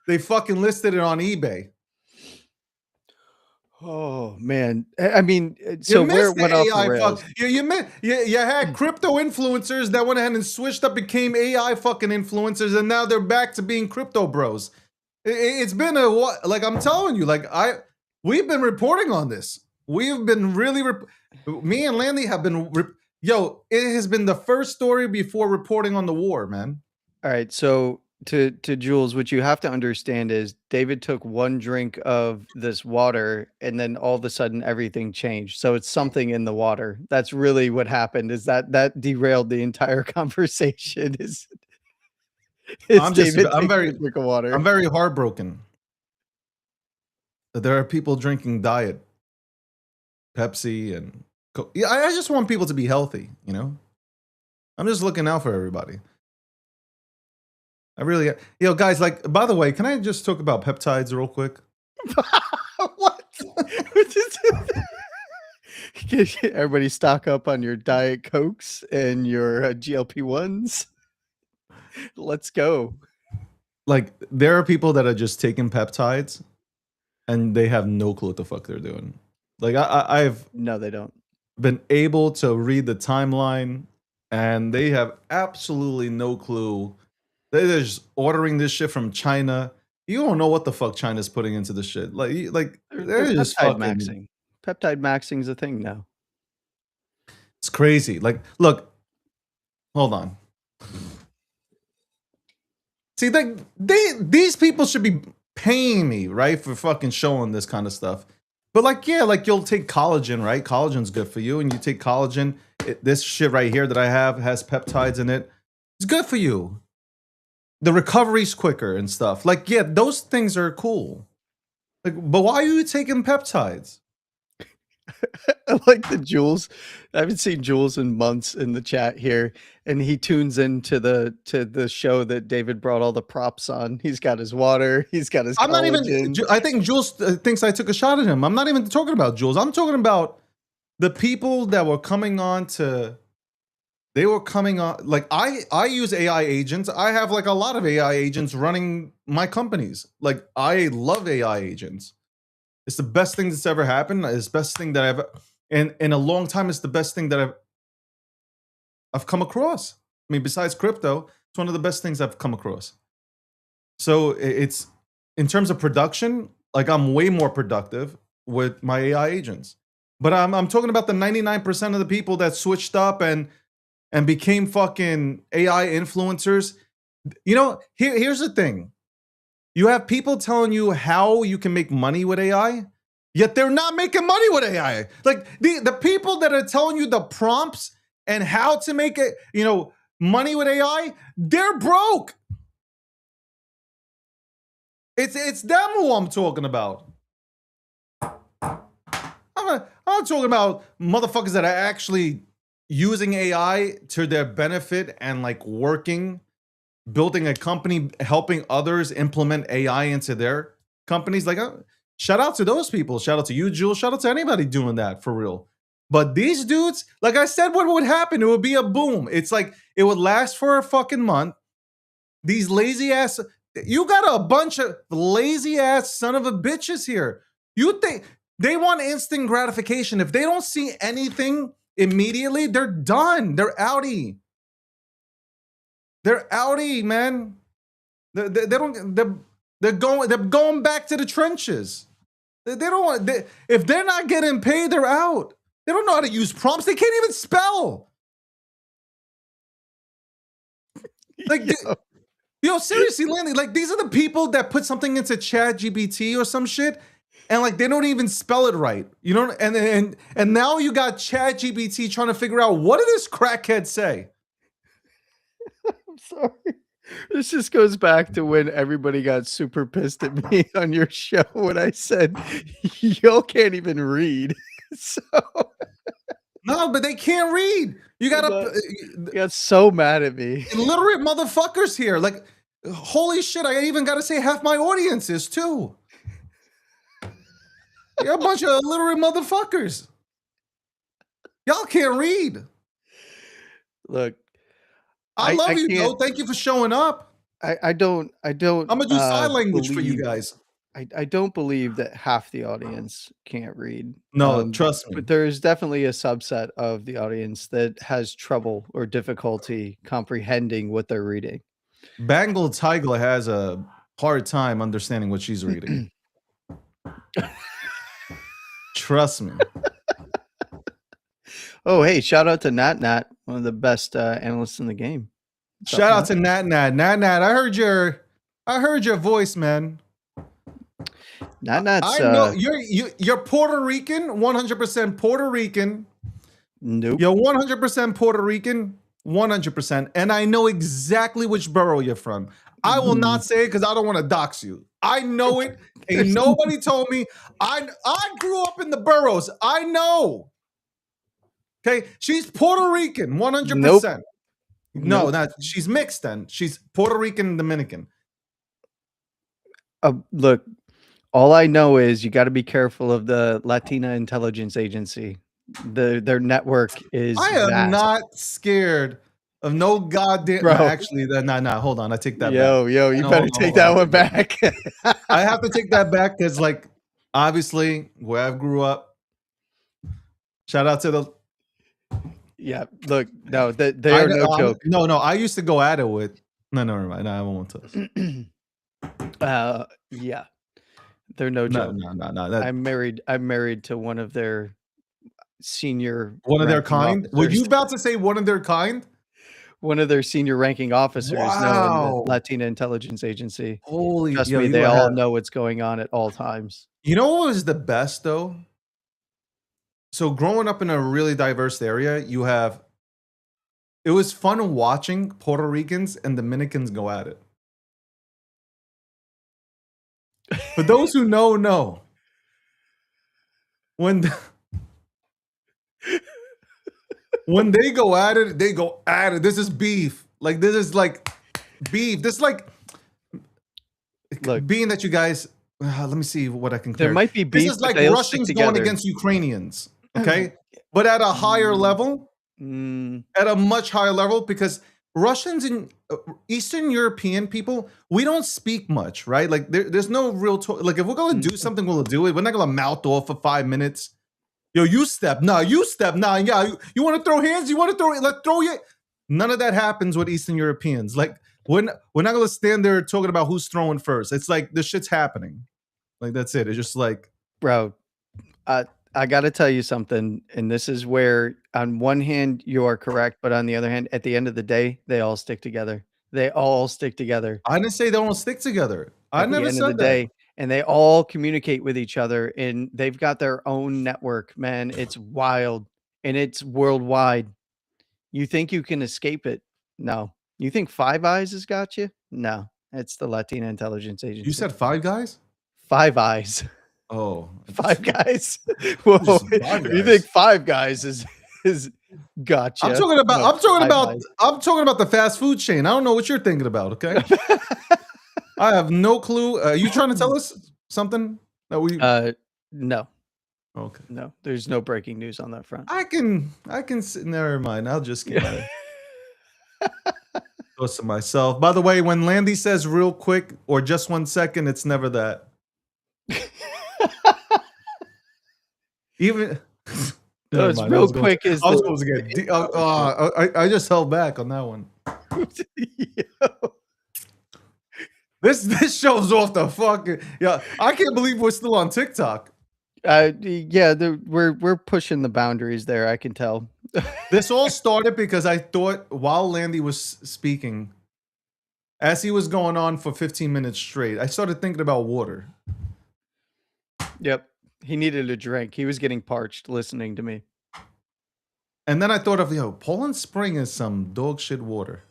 they fucking listed it on eBay. Oh man, I mean, so You where it missed went the off the AI rails. fuck. You had crypto influencers that went ahead and switched up, became AI fucking influencers, and now they're back to being crypto bros. It's been a what? Like I'm telling you, we've been reporting on this. We've been really, me and Landy have been. It has been the first story before reporting on the war, man. All right, so to Jules, what you have to understand is David took one drink of this water and then all of a sudden everything changed. So it's something in the water. That's really what happened. Is that derailed the entire conversation? Is I'm David I'm taking a drink of water? I'm very heartbroken that there are people drinking diet Pepsi and Coke. Yeah, I just want people to be healthy, you know? I'm just looking out for everybody. I really, guys, like, by the way, can I just talk about peptides real quick? What? Everybody stock up on your Diet Cokes and your GLP-1s. Let's go. Like, there are people that are just taking peptides and they have no clue what the fuck they're doing. Like, I've No, they don't. been able to read the timeline and they have absolutely no clue. They're just ordering this shit from China. You don't know what the fuck China's putting into the shit. They're just peptide fucking maxing. Peptide maxing is a thing now. It's crazy. Like, look, hold on. See, these people should be paying me, right, for fucking showing this kind of stuff. But you'll take collagen, right? Collagen's good for you, and you take collagen. This shit right here that I have has peptides in it. It's good for you. The recovery's quicker and stuff. Those things are cool. But why are you taking peptides? I like the Jules. I haven't seen Jules in months in the chat here, and he tunes into the show that David brought all the props on. He's got his water. He's got his. I'm not even. I think Jules thinks I took a shot at him. I'm not even talking about Jules. I'm talking about the people that were coming on to. They were coming on. Like I use AI agents. I have like a lot of AI agents running my companies. Like I love AI agents. It's the best thing that's ever happened. It's the best thing that I've in a long time. It's the best thing that I've come across. I mean, besides crypto, it's one of the best things I've come across. So it's in terms of production, like I'm way more productive with my AI agents. But I'm talking about the 99% of the people that switched up and became fucking AI influencers. You know, here's the thing. You have people telling you how you can make money with AI, yet they're not making money with AI. Like the people that are telling you the prompts and how to make it, money with AI, they're broke. It's them who I'm talking about. I'm not talking about motherfuckers that are actually using AI to their benefit and like working, building a company, helping others implement AI into their companies. Like, shout out to those people. Shout out to you, Jules. Shout out to anybody doing that for real. But these dudes, like I said, what would happen? It would be a boom. It's like it would last for a fucking month. These lazy ass, you got a bunch of lazy ass son of a bitches here. You think they want instant gratification. If they don't see anything immediately, they're done. They're outie. They're outie, man. They're going back to the trenches. They don't want. If they're not getting paid, they're out. They don't know how to use prompts. They can't even spell. Like, seriously, Landy. Like, these are the people that put something into ChatGPT or some shit, and like they don't even spell it right. You know, and now you got ChatGPT trying to figure out what did this crackhead say? I'm sorry. This just goes back to when everybody got super pissed at me on your show when I said y'all can't even read. So No, but they can't read. You gotta you got so mad at me. illiterate motherfuckers here. Like, holy shit! I even got to say half my audience is too. You're a bunch of illiterate motherfuckers. Y'all can't read. Look, I love you, can't- though. Thank you for showing up. I don't. I'm gonna do sign language for you believe- guys. I don't believe that half the audience can't read. No, trust me. But there is definitely a subset of the audience that has trouble or difficulty comprehending what they're reading. Bangle Tiger has a hard time understanding what she's reading. Trust me. Oh, hey, shout out to Nat, one of the best analysts in the game. Shout out to Nat. I heard your voice, man. Nat's I know you're Puerto Rican, 100% Puerto Rican. nope. You're 100% Puerto Rican, 100%, and I know exactly which borough you're from. I will not say it because I don't want to dox you. I know it. Ain't nobody told me. I grew up in the boroughs. I know. Okay, she's Puerto Rican, 100%. No, not she's mixed. Then she's Puerto Rican and Dominican. Look, all I know is you got to be careful of the Latina Intelligence Agency. Their network is. I am vast. not scared of no goddamn. Bro. No, actually, nah. Hold on, I take that back. Yo, you No, better hold take on. that one back. I have to take that back because, like, obviously, where I grew up. Shout out to the. Yeah, look, no, they are no joke. No, I used to go at it with. No, never mind. No, I won't tell us. Yeah, they're no joke. No. That, I'm married to one of their senior. one of their ranking kind. Were officers. you about to say one of their kind? One of their senior ranking officers know in Wow. the Latina Intelligence Agency. Holy, Trust yo, me, you they have- all know what's going on at all times. You know what was the best though? So growing up in a really diverse area, you have. It was fun watching Puerto Ricans and Dominicans go at it. For those who know. When they go at it, they go at it. This is beef. Like this is like beef. This is like Look, being that you guys. Let me see what I can. there compare. might be beef. This is but like they'll Russians stick going together. against Ukrainians. Okay, but at a higher level. At a much higher level, because Russians and Eastern European people, we don't speak much, right? Like there's no real like if we're gonna do something, we'll do it. We're not gonna mouth off for 5 minutes. Yo, you step, nah, you step, nah, yeah. You want to throw hands? You want to throw it? Let's throw you. None of that happens with Eastern Europeans. Like we're not gonna stand there talking about who's throwing first. It's like this shit's happening. Like that's it. It's just like, Bro, I got to tell you something, and this is where, on one hand, you are correct, but on the other hand, at the end of the day, they all stick together. They all stick together. I didn't say they don't stick together. I At never the end said of the that. day, and they all communicate with each other, and they've got their own network, man. It's wild, and it's worldwide. You think you can escape it? No. You think Five Eyes has got you? No. It's the Latina Intelligence Agency. You said Five Guys? Five Eyes. Oh, Five Guys. Whoa. Just Five You Guys. think Five Guys is gotcha? I'm talking about. No, I'm talking Five about. Guys. I'm talking about the fast food chain. I don't know what you're thinking about. Okay, I have no clue. You trying to tell us something that we? No, Okay, no. There's no breaking news on that front. I can. Never mind. I'll just get it. Goes to myself. By the way, when Landy says "real quick" or "just 1 second," it's never that. Even. Never It's mind, I real was going- quick is I was the- supposed to get. I just held back on that one. This shows off the fucking. Yeah, I can't believe we're still on TikTok. Yeah, we're pushing the boundaries there. I can tell. This all started because I thought while Landy was speaking, as he was going on for 15 minutes straight, I started thinking about water. Yep. He needed a drink. He was getting parched listening to me. And then I thought of, Poland Spring is some dog shit water.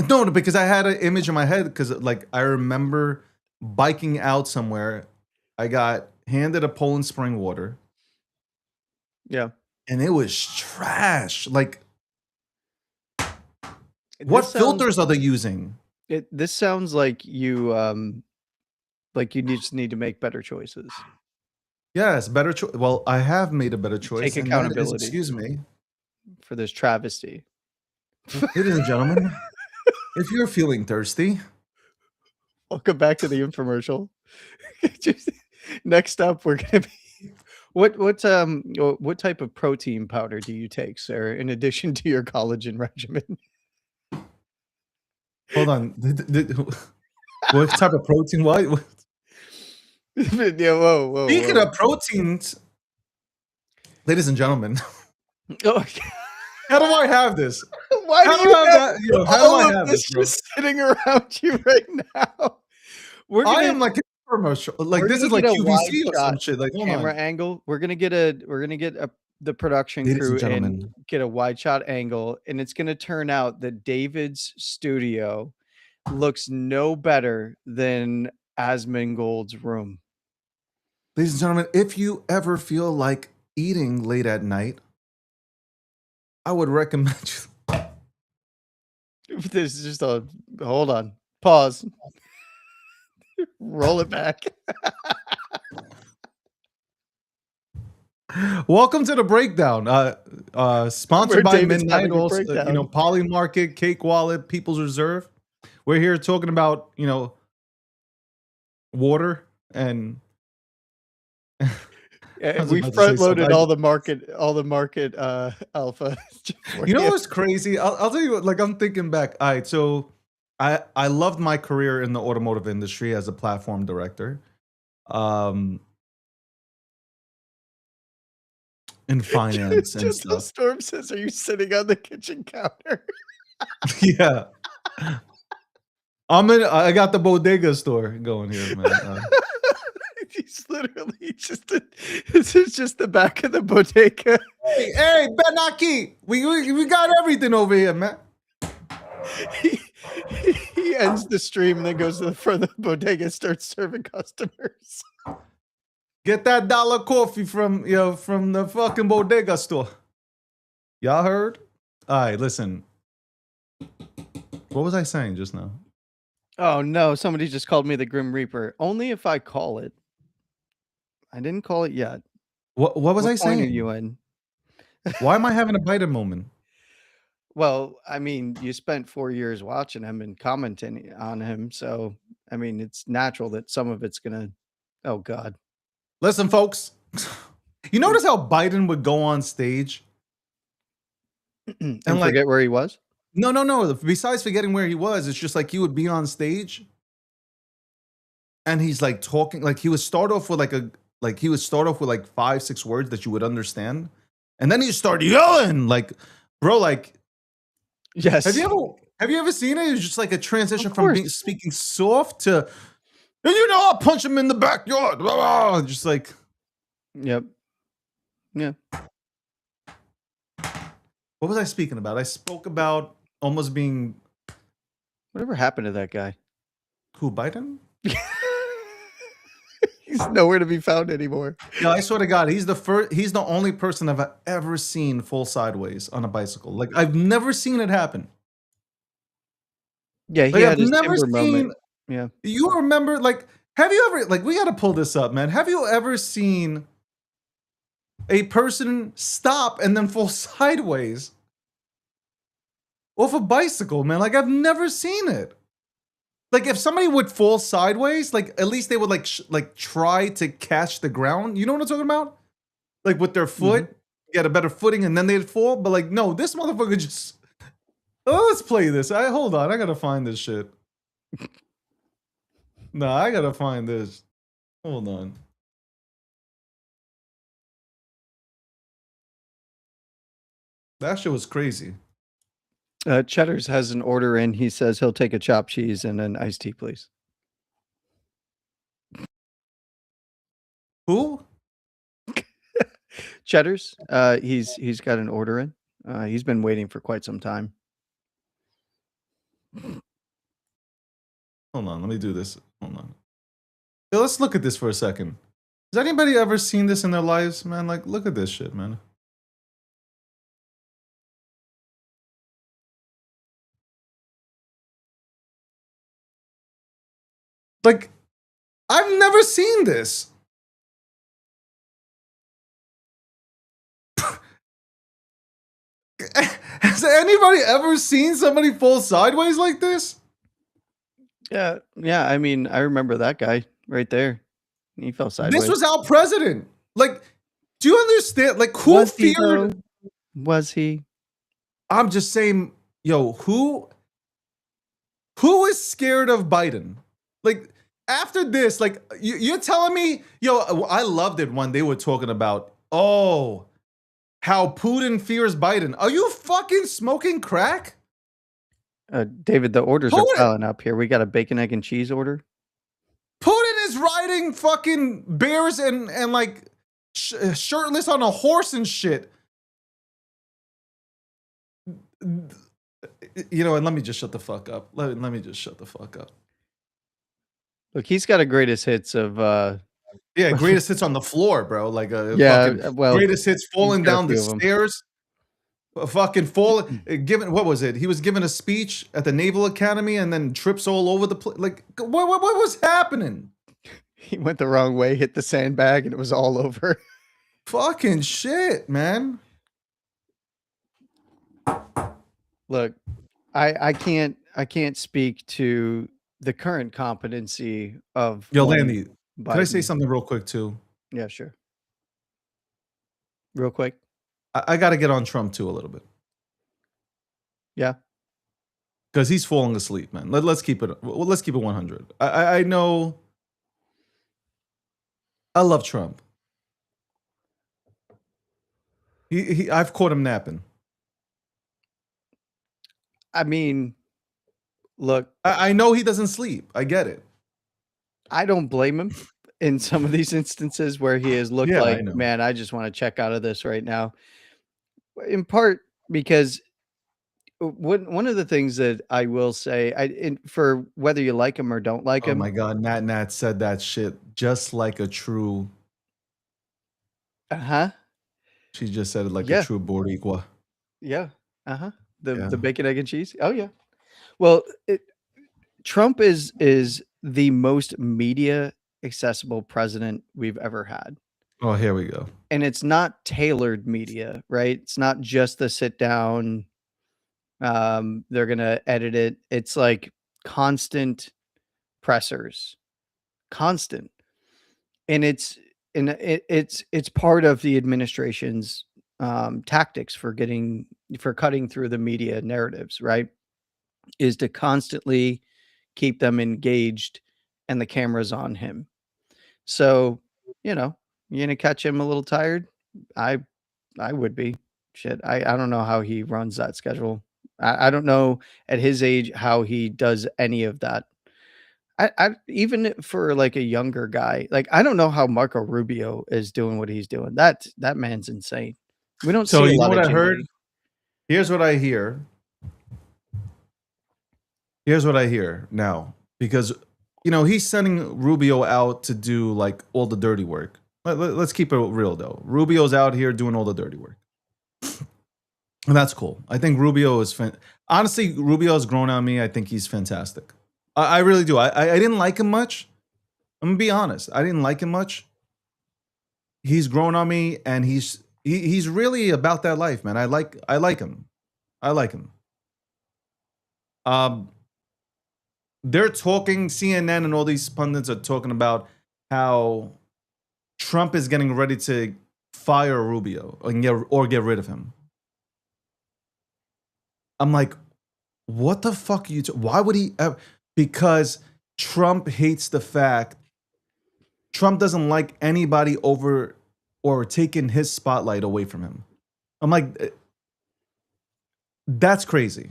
No, because I had an image in my head because like I remember biking out somewhere. I got handed a Poland Spring water Yeah. and it was trash. Like, what This sounds filters are they using? this sounds like you just need to make better choices. Yes, better choice. Well, I have made a better choice. Take And that is, accountability excuse me, for this travesty. ladies and gentlemen, if you're feeling thirsty, Welcome back to the infomercial. Next up, we're gonna be what type of protein powder do you take, sir, in addition to your collagen regimen? hold on. What type of protein? What? Yeah, whoa. Speaking of proteins, ladies and gentlemen, Oh, how do I have this? why How do do you I have have that? How do all I of have this this, bro? just sitting around you right now? We're I gonna am like a commercial. Like we're this gonna is like get a wide QVC or some shot shit. Like, hold camera on, angle. We're gonna get the production ladies and crew and gentlemen. get a wide shot angle, and it's gonna turn out that David's studio looks no better than Asmongold's room. Ladies and gentlemen, if you ever feel like eating late at night, I would recommend you. This is just a hold on, pause, roll it back. Welcome to the breakdown. Sponsored Where by David's Midnight, having a also breakdown. Poly Market, Cake Wallet, People's Reserve. We're here talking about water and And was we about to say front loaded something. all the market alpha. for You know what's crazy? I'll tell you what, like I'm thinking back. All right, so I loved my career in the automotive industry as a platform director. In finance and Gentle stuff. Storm says, "Are you sitting on the kitchen counter?" Yeah. I got the bodega store going here, man. He's literally this is just the back of the bodega. Hey, Benaki, we got everything over here, man. He ends the stream and then goes to the front of the bodega and starts serving customers. Get that dollar coffee from the fucking bodega store. Y'all heard? All right, listen. What was I saying just now? Oh no, somebody just called me the Grim Reaper. Only if I call it. I didn't call it yet. What was I What point are saying? you in? Why am I having a Biden moment? Well, I mean, you spent 4 years watching him and commenting on him, so I mean, it's natural that some of it's gonna. Oh God. Listen, folks. You notice how Biden would go on stage And like forget where he was? no. Besides forgetting where he was, it's just like he would be on stage and he's like talking, like he would start off with like 5, 6 words that you would understand. And then he start yelling, like, bro, like, Yes. have you ever seen it? It's just like a transition Of from course. speaking soft to, and I'll punch him in the backyard. Blah, blah, just like, Yep. Yeah. what was I speaking about? I spoke about almost being Whatever happened to that guy? who, Biden? He's nowhere to be found anymore. Yeah, I swear to God, he's the only person I've ever seen fall sideways on a bicycle. Like I've never seen it happen. Yeah, he Like had I've his never timber seen. moment. Yeah. You remember? Like, have you ever? Like, we got to pull this up, man. Have you ever seen a person stop and then fall sideways off a bicycle, man? Like I've never seen it. Like if somebody would fall sideways, like at least they would like try to catch the ground. You know what I'm talking about? Like with their foot, get a better footing, and then they'd fall. But like, no, this motherfucker just. Oh, let's play this. Hold on, I gotta find this shit. Nah, I gotta find this. Hold on. That shit was crazy. Cheddar's has an order in. He says he'll take a chopped cheese and an iced tea, please. Who? Cheddar's. He's got an order in. He's been waiting for quite some time. Hold on, let me do this. Hold on. Yo, let's look at this for a second. Has anybody ever seen this in their lives, man? Like, look at this shit, man. Like, I've never seen this. Has anybody ever seen somebody fall sideways like this? Yeah, yeah. I mean, I remember that guy right there. He fell sideways. This was our president. Like, do you understand? Like, who Was he, feared? though? Was he? I'm just saying, yo, who is scared of Biden? Like, after this, like, you're telling me, yo, I loved it when they were talking about, oh, how Putin fears Biden. Are you fucking smoking crack? David, the orders are Putin- piling up here. We got a bacon, egg, and cheese order. Putin is riding fucking bears and like shirtless on a horse and shit. You know, and let me just shut the fuck up. Let me just shut the fuck up. Look, he's got a greatest hits of Yeah, greatest hits on the floor, bro. Like yeah, fucking well, greatest hits falling got a down the few of 'em. stairs. Fucking falling. Given what was it? He was giving a speech at the Naval Academy and then trips all over the place. Like what was happening? he went the wrong way, hit the sandbag, and it was all over. Fucking shit, man. Look, I can't speak to the current competency of Yo, one Landy, can I say Biden. something real quick too? Yeah, sure. Real quick. I got to get on Trump too a little bit Yeah. because he's falling asleep, man. Let's keep it. Let's keep it 100. I know. I love Trump. I've caught him napping. I mean, look, I know he doesn't sleep. I get it. I don't blame him in some of these instances where he has looked Yeah, I like, know. man, I just want to check out of this right now. In part because one of the things that I will say, for whether you like him or don't like Oh him, my God, Nat said that shit just like a true. uh-huh, She just said it like yeah, a true Boricua. yeah, uh-huh, Yeah. the bacon, egg, and cheese. Oh yeah. Well, Trump is the most media accessible president we've ever had. Oh, here we go. And it's not tailored media, right? It's not just the sit down. They're gonna edit it. It's like constant pressers, constant, and it's part of the administration's tactics for cutting through the media narratives, right? Is to constantly keep them engaged and the camera's on him. So, you know, you're gonna catch him a little tired. I I would be. Shit. I don't know how he runs that schedule. I don't know at his age how he does any of that. I even for like a younger guy, like I don't know how Marco Rubio is doing what he's doing. That man's insane. We don't So see a you know lot what of I heard? Jimmy. Here's what I hear. Here's what I hear now, because he's sending Rubio out to do like all the dirty work. Let's keep it real though. Rubio's out here doing all the dirty work, and that's cool. I think Rubio is honestly, Rubio has grown on me. I think he's fantastic. I really do. I didn't like him much. I'm gonna be honest. I didn't like him much. He's grown on me, and he's really about that life, man. I like him. I like him. They're talking, CNN and all these pundits are talking about how Trump is getting ready to fire Rubio or get rid of him. I'm like, what the fuck are you why would he because Trump hates the fact Trump doesn't like anybody over or taking his spotlight away from him. I'm like, that's crazy.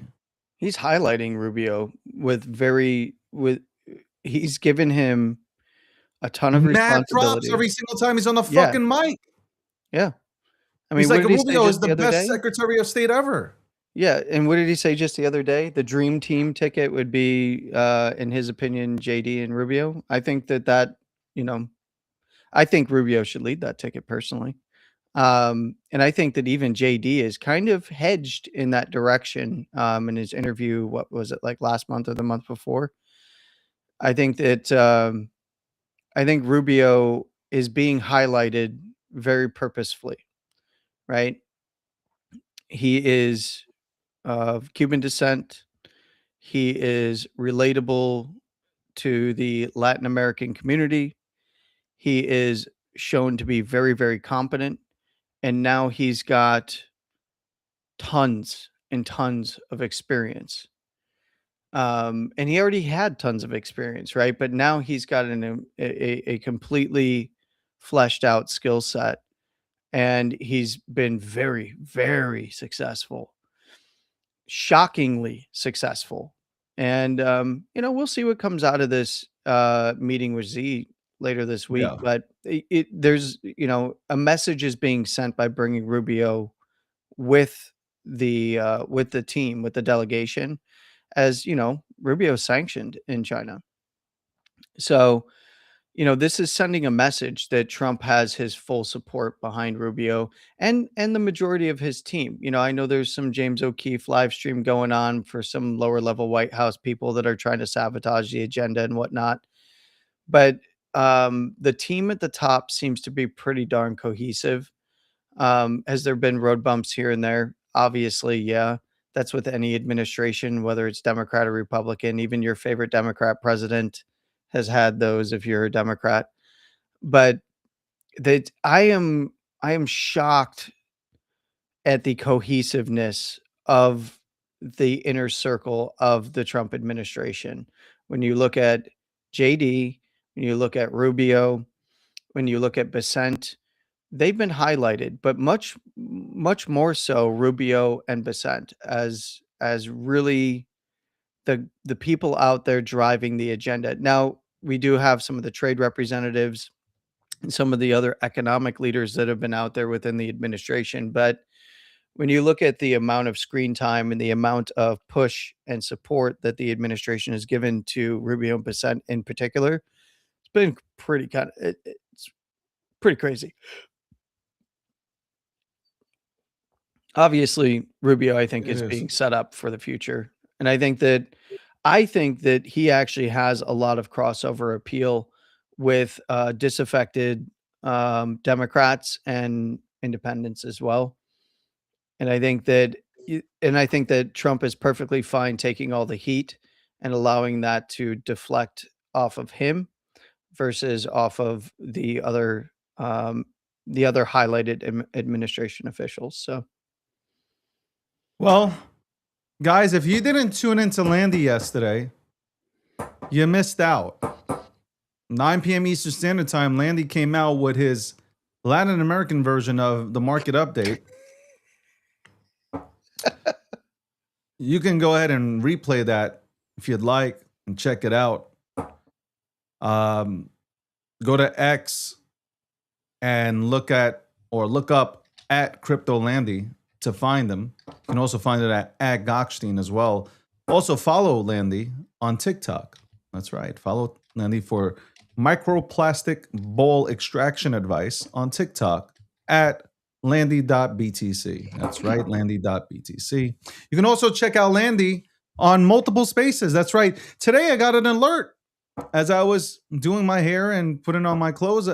He's highlighting Rubio with he's given him a ton of Mad props responsibility. every single time he's on the Yeah, fucking mic. yeah. I mean, He's what like, did he say Rubio is just the the other best day? Secretary of State ever. Yeah, and what did he say just the other day? The dream team ticket would be, in his opinion, JD and Rubio. I think that, you know, I think Rubio should lead that ticket personally. And I think that even JD is kind of hedged in that direction. In his interview, what was it, like last month or the month before? I think that I think Rubio is being highlighted very purposefully, right? He is of Cuban descent. He is relatable to the Latin American community. He is shown to be very, very competent. And now he's got tons and tons of experience. And he already had tons of experience, right? But now he's got a completely fleshed out skill set. And he's been very, very successful, shockingly successful. And, we'll see what comes out of this meeting with Z later this week. Yeah. But there's, a message is being sent by bringing Rubio with the team, with the delegation, as Rubio sanctioned in China. So, this is sending a message that Trump has his full support behind Rubio and the majority of his team. I know there's some James O'Keefe live stream going on for some lower level White House people that are trying to sabotage the agenda and whatnot. But the team at the top seems to be pretty darn cohesive. Has there been road bumps here and there? Obviously, yeah. That's with any administration, whether it's Democrat or Republican. Even your favorite Democrat president has had those if you're a Democrat. But that I am shocked at the cohesiveness of the inner circle of the Trump administration. When you look at JD, when you look at Rubio, when you look at Besant, they've been highlighted, but much more so Rubio and Besant as really the people out there driving the agenda. Now, we do have some of the trade representatives and some of the other economic leaders that have been out there within the administration, but when you look at the amount of screen time and the amount of push and support that the administration has given to Rubio and Besant in particular, it's been pretty it's pretty crazy. Obviously, Rubio, I think, It is is. being set up for the future, and I think that he actually has a lot of crossover appeal with, disaffected, Democrats and independents as well, and I think that Trump is perfectly fine taking all the heat and allowing that to deflect off of him versus off of the other highlighted administration officials, so Well, guys, if you didn't tune into Landy yesterday, you missed out. 9 p.m. Eastern Standard Time, Landy came out with his Latin American version of the market update. You can go ahead and replay that if you'd like and check it out. Go to X and look up at Crypto Landy to find them. You can also find it at Gockstein as well. Also follow Landy on TikTok. That's right. Follow Landy for microplastic bowl extraction advice on TikTok at landy.btc. That's right, landy.btc. You can also check out Landy on multiple spaces. That's right. Today I got an alert as I was doing my hair and putting on my clothes,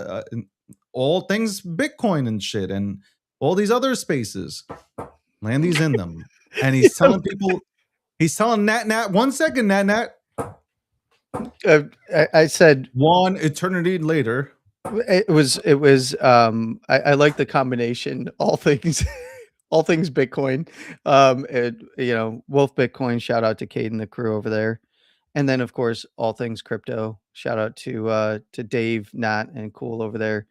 all things Bitcoin and shit and all these other spaces. Landy's in them. And he's telling people, he's telling Nat, 1 second, Nat. I said One eternity later. it was I like the combination, all things all things Bitcoin. Wolf Bitcoin, shout out to Cade and the crew over there. And then of course all things crypto. Shout out to Dave, Nat, and Cool over there.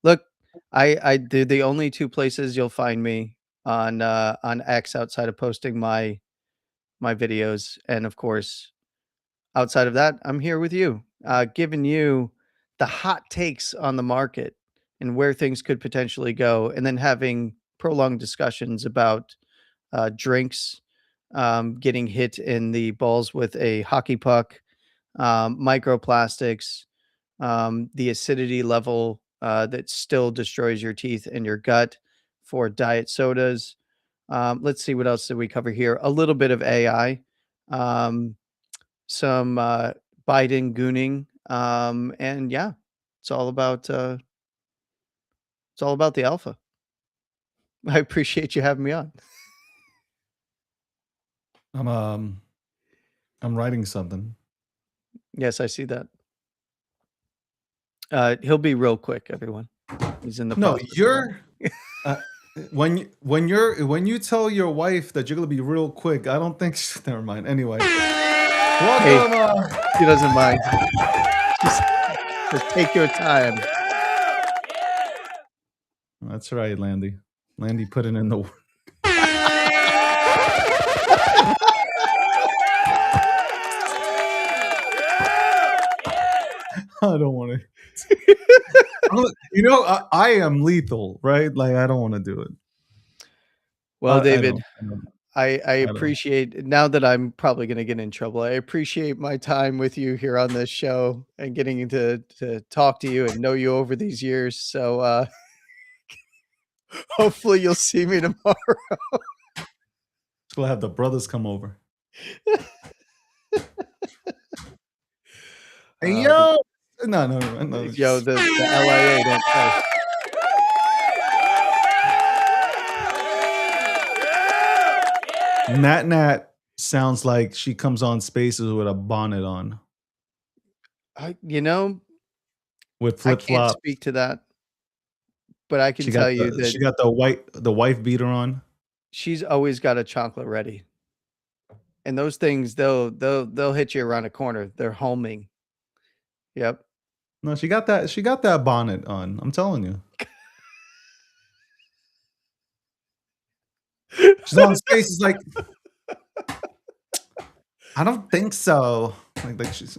Look, I do the only two places you'll find me on X outside of posting my videos, and of course outside of that, I'm here with you, giving you the hot takes on the market and where things could potentially go, and then having prolonged discussions about drinks getting hit in the balls with a hockey puck, microplastics, the acidity level that still destroys your teeth and your gut for diet sodas. Let's see, what else did we cover here? A little bit of AI, some Biden gooning, and yeah, it's all about the alpha. I appreciate you having me on. I'm writing something. Yes, I see that. He'll be real quick, everyone. He's in the No, process. you're when you tell your wife that you're gonna be real quick, I don't think never mind. Anyway. Welcome. He doesn't mind. Just take your time. That's right, Landy. Landy put it in the I don't want to. You know, I am lethal, right? Like I don't want to do it. Well, David, I don't. appreciate, now that I'm probably going to get in trouble, I appreciate my time with you here on this show and getting to talk to you and know you over these years. So hopefully you'll see me tomorrow. We'll have the brothers come over. Hey, yo! No. Yo, the LIA don't play. Nat sounds like she comes on Spaces with a bonnet on. You know, with flip I can't flop. speak to that, but I can tell you that she got the wife beater on. She's always got a chocolate ready, and those things they'll hit you around a corner. They're homing. Yep. No, she got that bonnet on. I'm telling you. She's on Spaces like, I don't think so. Like she's.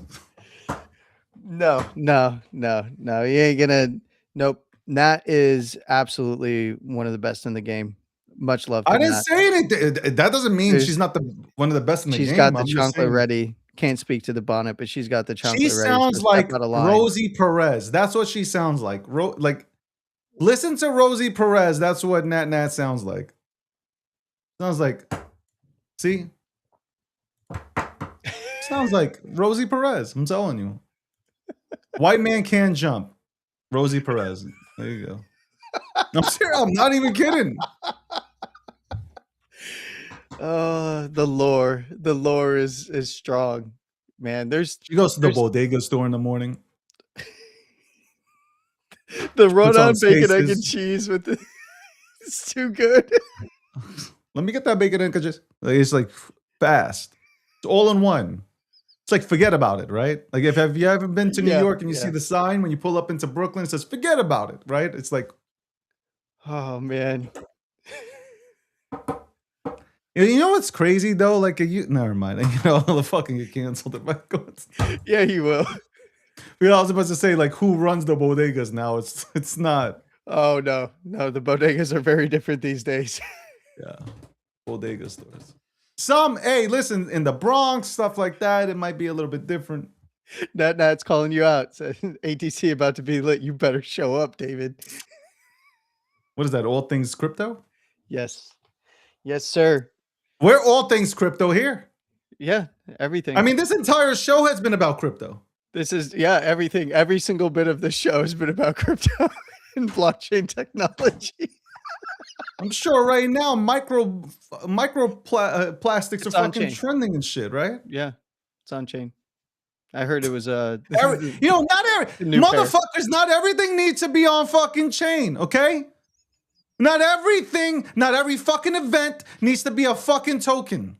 No. You ain't gonna. Nope. Nat is absolutely one of the best in the game. Much love to I didn't Nat. say anything. That doesn't mean she's not one of the best in the game. She's got the chocolate ready. Can't speak to the bonnet, but she's got the chocolate ready. She sounds like Rosie Perez. That's what she sounds like. Listen to Rosie Perez. That's what Nat sounds like. Sounds like, see? Sounds like Rosie Perez. I'm telling you. White man can't jump. Rosie Perez. There you go. I'm serious. I'm not even kidding. The lore is strong, man. She goes to the bodega store in the morning. The run-on bacon, egg, and cheese with the it's too good. Let me get that bacon egg, just it's like fast. It's all in one. It's like forget about it, right? Like if you haven't been to New York and you see the sign when you pull up into Brooklyn, it says forget about it, right? It's like, oh man. You know what's crazy though? Like never mind. You know, I'll fucking get canceled if I go. Yeah, he will. We also supposed to say like who runs the bodegas now. It's not. Oh no, the bodegas are very different these days. Yeah, bodega stores. Hey, listen, in the Bronx, stuff like that, it might be a little bit different. Nat's calling you out. So, ATC about to be lit. You better show up, David. What is that? All things crypto? Yes, sir. We're all things crypto here. Yeah, everything. I mean, this entire show has been about crypto. This is everything. Every single bit of the show has been about crypto and blockchain technology. I'm sure right now plastics are fucking trending and shit, right? Yeah, it's on chain. I heard it was not motherfuckers. Not everything needs to be on fucking chain, okay? Not everything, not every fucking event needs to be a fucking token.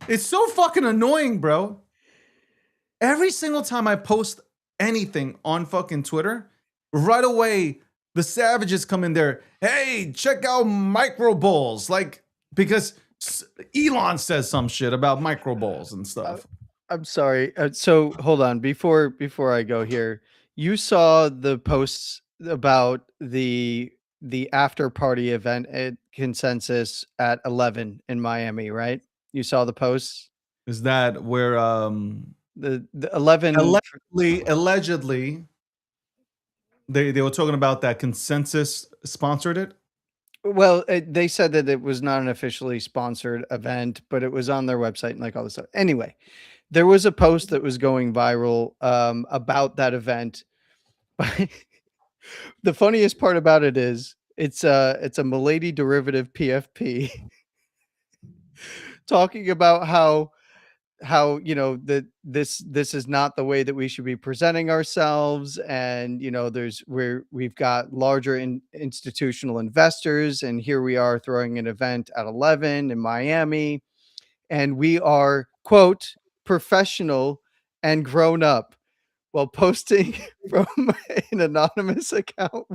It's so fucking annoying, bro. Every single time I post anything on fucking Twitter, right away, the savages come in there. Hey, check out micro balls. Like, because Elon says some shit about micro balls and stuff. I'm sorry. So hold on before I go here. You saw the posts about the after party event at Consensus at 11 in Miami, right? You saw the posts? Is that where The 11 allegedly they were talking about that Consensus sponsored it? well, they said that it was not an officially sponsored event, but it was on their website and like all this stuff. Anyway, there was a post that was going viral about that event. But the funniest part about it is it's a Milady derivative PFP talking about how that this is not the way that we should be presenting ourselves, and we've got larger institutional investors, and here we are throwing an event at 11 in Miami, and we are, quote, professional and grown up, while posting from an anonymous account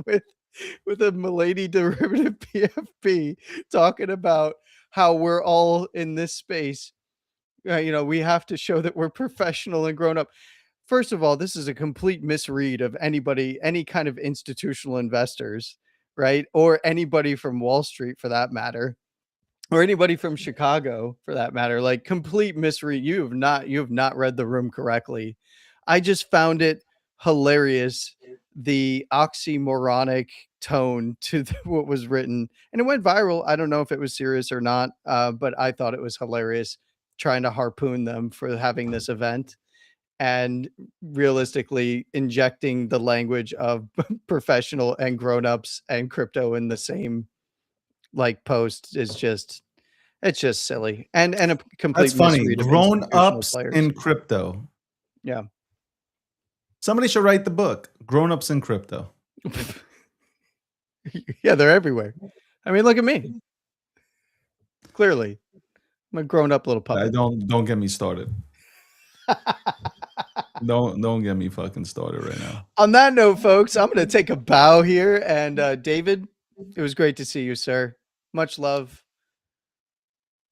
with a Milady derivative PFP talking about how we're all in this space. We have to show that we're professional and grown up. First of all, this is a complete misread of anybody, any kind of institutional investors, right? Or anybody from Wall Street for that matter, or anybody from Chicago for that matter. Like, complete misread. You have not read the room correctly. I just found it hilarious, the oxymoronic tone to what was written, and it went viral. I don't know if it was serious or not, but I thought it was hilarious, trying to harpoon them for having this event, and realistically injecting the language of professional and grown-ups and crypto in the same like post is just, it's just silly, and a That's complete funny. misread of Grown institutional ups players. in crypto. Yeah. Somebody should write the book, Grown Ups in Crypto. Yeah, they're everywhere. I mean, look at me. Clearly, I'm a grown-up little puppet. Don't get me started. Don't get me fucking started right now. On that note, folks, I'm going to take a bow here. And David, it was great to see you, sir. Much love.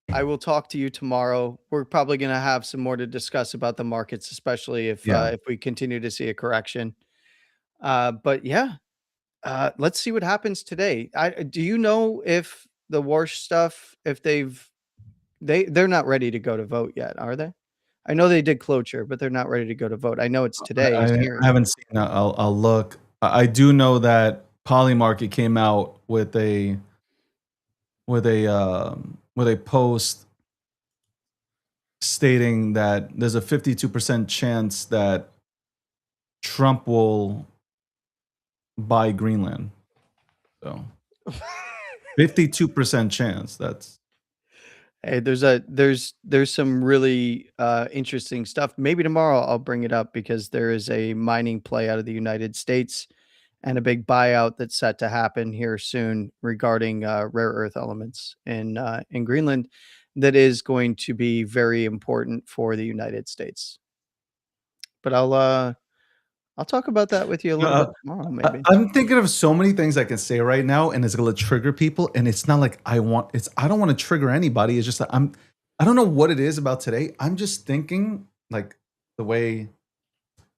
I will talk to you tomorrow. We're probably going to have some more to discuss about the markets, especially if we continue to see a correction. But yeah, let's see what happens today. Do you know if the Warsh stuff, if they're not ready to go to vote yet, are they? I know they did closure, but they're not ready to go to vote. I know it's today's I hearing. haven't seen that. I'll look. I do know that Polymarket came out with a post stating that there's a 52% chance that Trump will buy Greenland. So 52% chance. That's Hey, there's some really interesting stuff. Maybe tomorrow I'll bring it up because there is a mining play out of the United States and a big buyout that's set to happen here soon regarding rare earth elements in Greenland that is going to be very important for the United States. But I'll talk about that with you a little bit tomorrow, maybe. I'm thinking of so many things I can say right now, and it's gonna trigger people. And it's not like I don't want to trigger anybody. It's just that I don't know what it is about today. I'm just thinking like the way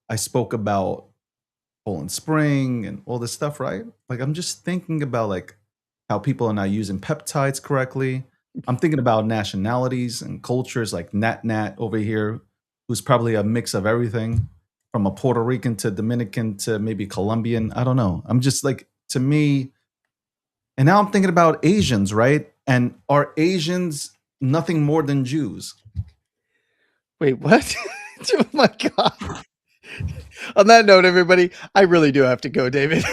I spoke about Poland Spring and all this stuff, right? Like I'm just thinking about like how people are not using peptides correctly. I'm thinking about nationalities and cultures like Nat Nat over here, who's probably a mix of everything from a Puerto Rican to Dominican to maybe Colombian. I don't know. I'm just like, to me, and now I'm thinking about Asians, right? And are Asians nothing more than Jews? Wait, what? Oh my God. On that note, everybody, I really do have to go, David.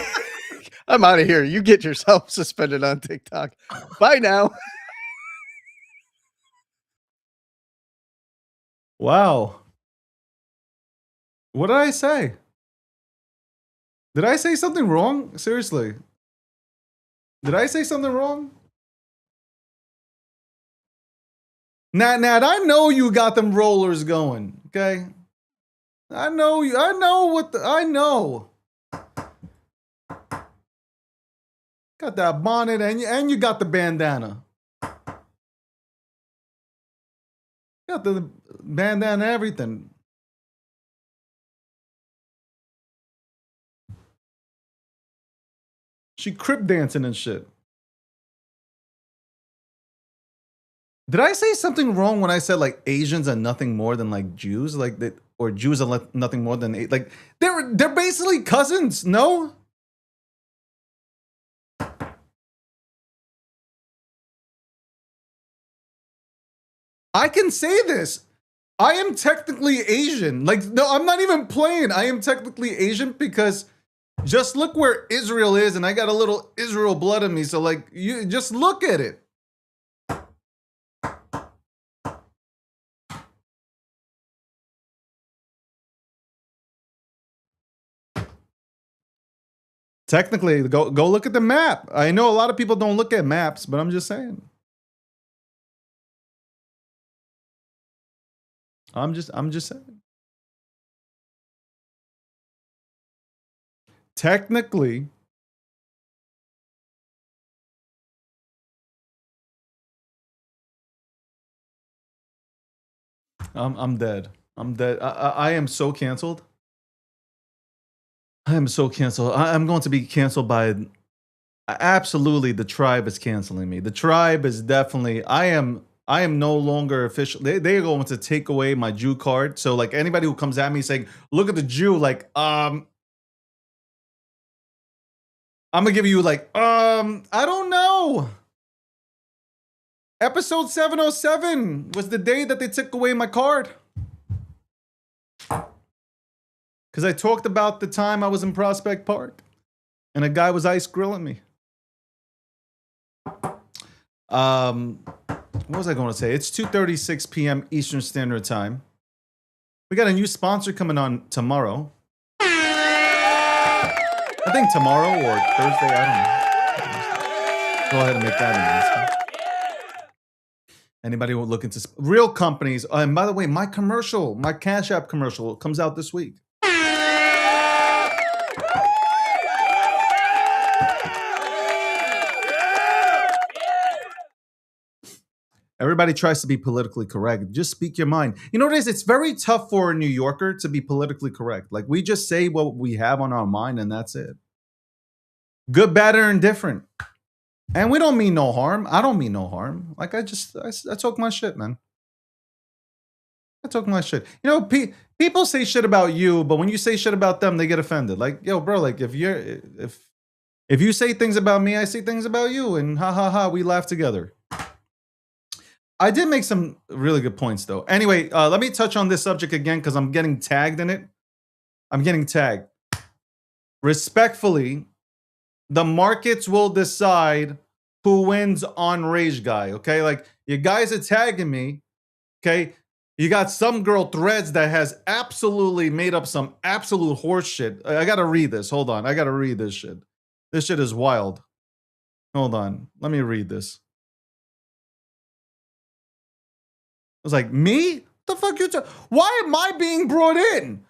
I'm out of here. You get yourself suspended on TikTok. Bye now. Wow. What did I say? Did I say something wrong? Seriously. Did I say something wrong? Nat, I know you got them rollers going, okay? I know you. I know. Got that bonnet and you got the bandana. Got the bandana and everything. She crip dancing and shit. Did I say something wrong when I said like Asians are nothing more than like Jews, like that, or Jews are nothing more than like they're basically cousins? No. I can say this. I am technically Asian. Like, no, I'm not even playing. I am technically Asian because just look where Israel is, and I got a little Israel blood in me. So, like, you just look at it. Technically, go look at the map. I know a lot of people don't look at maps, but I'm just saying. I'm just saying. Technically, I'm dead. I'm dead. I am so canceled. I am so canceled. I'm going to be canceled by absolutely the tribe is canceling me. The tribe is definitely I am no longer official. They are going to take away my Jew card. So like anybody who comes at me saying, look at the Jew, like I'm gonna give you like I don't know. Episode 707 was the day that they took away my card. Because I talked about the time I was in Prospect Park and a guy was ice grilling me. What was I going to say? It's 2:36 p.m. Eastern Standard Time. We got a new sponsor coming on tomorrow. I think tomorrow or Thursday, I don't know. Go ahead and make that announcement. Anybody who look into real companies. And by the way, my commercial, my Cash App commercial comes out this week. Everybody tries to be politically correct. Just speak your mind. You know what it is? It's very tough for a New Yorker to be politically correct. Like, we just say what we have on our mind and that's it. Good, bad, or indifferent. And we don't mean no harm. I don't mean no harm. Like, I talk my shit, man. I talk my shit. You know, people say shit about you, but when you say shit about them, they get offended. Like, yo, bro, like, if you say things about me, I say things about you. And ha, ha, ha, we laugh together. I did make some really good points, though. Anyway, let me touch on this subject again because I'm getting tagged in it. I'm getting tagged. Respectfully, the markets will decide who wins on Rage Guy, okay? Like, you guys are tagging me, okay? You got some girl Threads that has absolutely made up some absolute horse shit. I got to read this. Hold on. I got to read this shit. This shit is wild. Hold on. Let me read this. I was like, me? The fuck you? Why am I being brought in?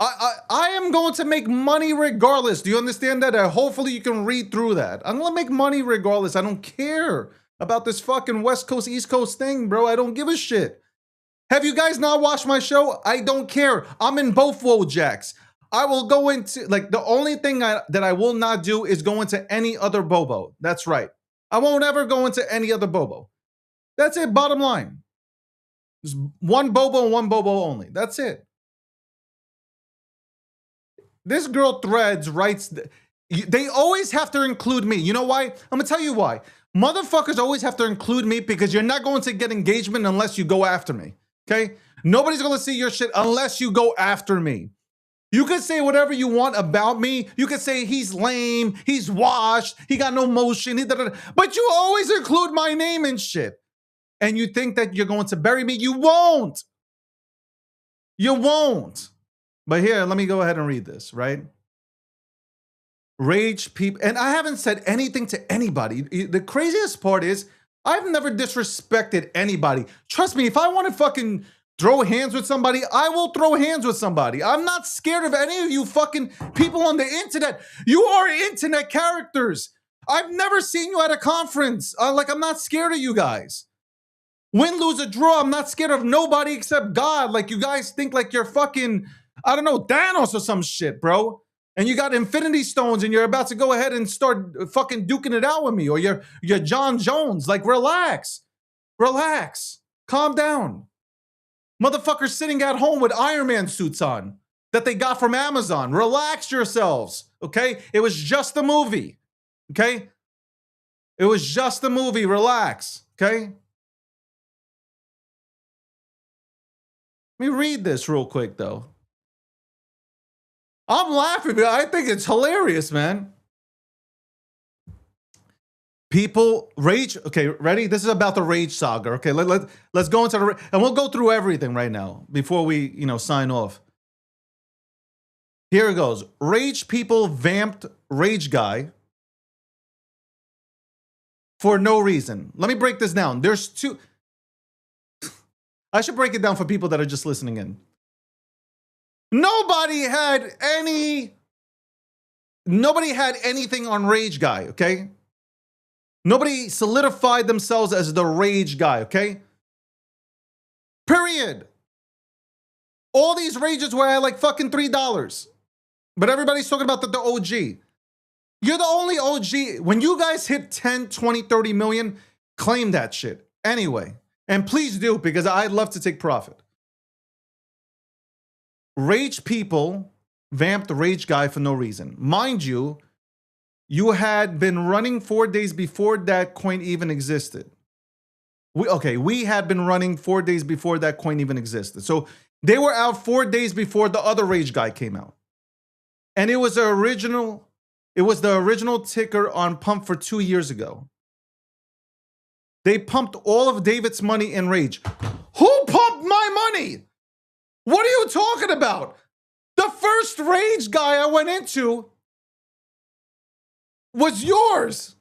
I am going to make money regardless. Do you understand that? Hopefully you can read through that. I'm going to make money regardless. I don't care about this fucking West Coast, East Coast thing, bro. I don't give a shit. Have you guys not watched my show? I don't care. I'm in both Wojaks. I will go into, like, the only thing that I will not do is go into any other Bobo. That's right. I won't ever go into any other Bobo. That's it, bottom line. There's one Bobo and one Bobo only. That's it. This girl Threads writes, they always have to include me. You know why? I'm going to tell you why. Motherfuckers always have to include me because you're not going to get engagement unless you go after me. Okay? Nobody's going to see your shit unless you go after me. You can say whatever you want about me. You can say he's lame, he's washed, he got no motion, but you always include my name and shit. And you think that you're going to bury me. You won't. You won't. But here, let me go ahead and read this, right? Rage people, and I haven't said anything to anybody. The craziest part is I've never disrespected anybody. Trust me, if I want to fucking throw hands with somebody, I will throw hands with somebody. I'm not scared of any of you fucking people on the internet. You are internet characters. I've never seen you at a conference. I'm not scared of you guys. Win, lose, or draw, I'm not scared of nobody except God. Like, you guys think like you're fucking, I don't know, Thanos or some shit, bro. And you got infinity stones and you're about to go ahead and start fucking duking it out with me. Or you're John Jones. Like, relax. Relax. Calm down. Motherfuckers sitting at home with Iron Man suits on that they got from Amazon. Relax yourselves, okay? It was just a movie, okay? It was just a movie. Relax, okay? Let me read this real quick, though. I'm laughing, but I think it's hilarious, man. People rage. Okay, ready? This is about the rage saga. Okay, let's go into the, and we'll go through everything right now before we, sign off. Here it goes. Rage people vamped Rage Guy for no reason. Let me break this down. There's two. I should break it down for people that are just listening in. Nobody had anything on Rage Guy, okay? Nobody solidified themselves as the Rage Guy, okay? Period. All these rages were at like fucking $3. But everybody's talking about the OG. You're the only OG. When you guys hit 10, 20, 30 million, claim that shit. Anyway. And please do, because I'd love to take profit. Rage people vamped the Rage Guy for no reason. Mind you, you had been running 4 days before that coin even existed. We had been running 4 days before that coin even existed. So they were out 4 days before the other Rage Guy came out. And it was the original ticker on Pump for 2 years ago. They pumped all of David's money in Rage. Who pumped my money? What are you talking about? The first Rage Guy I went into was yours.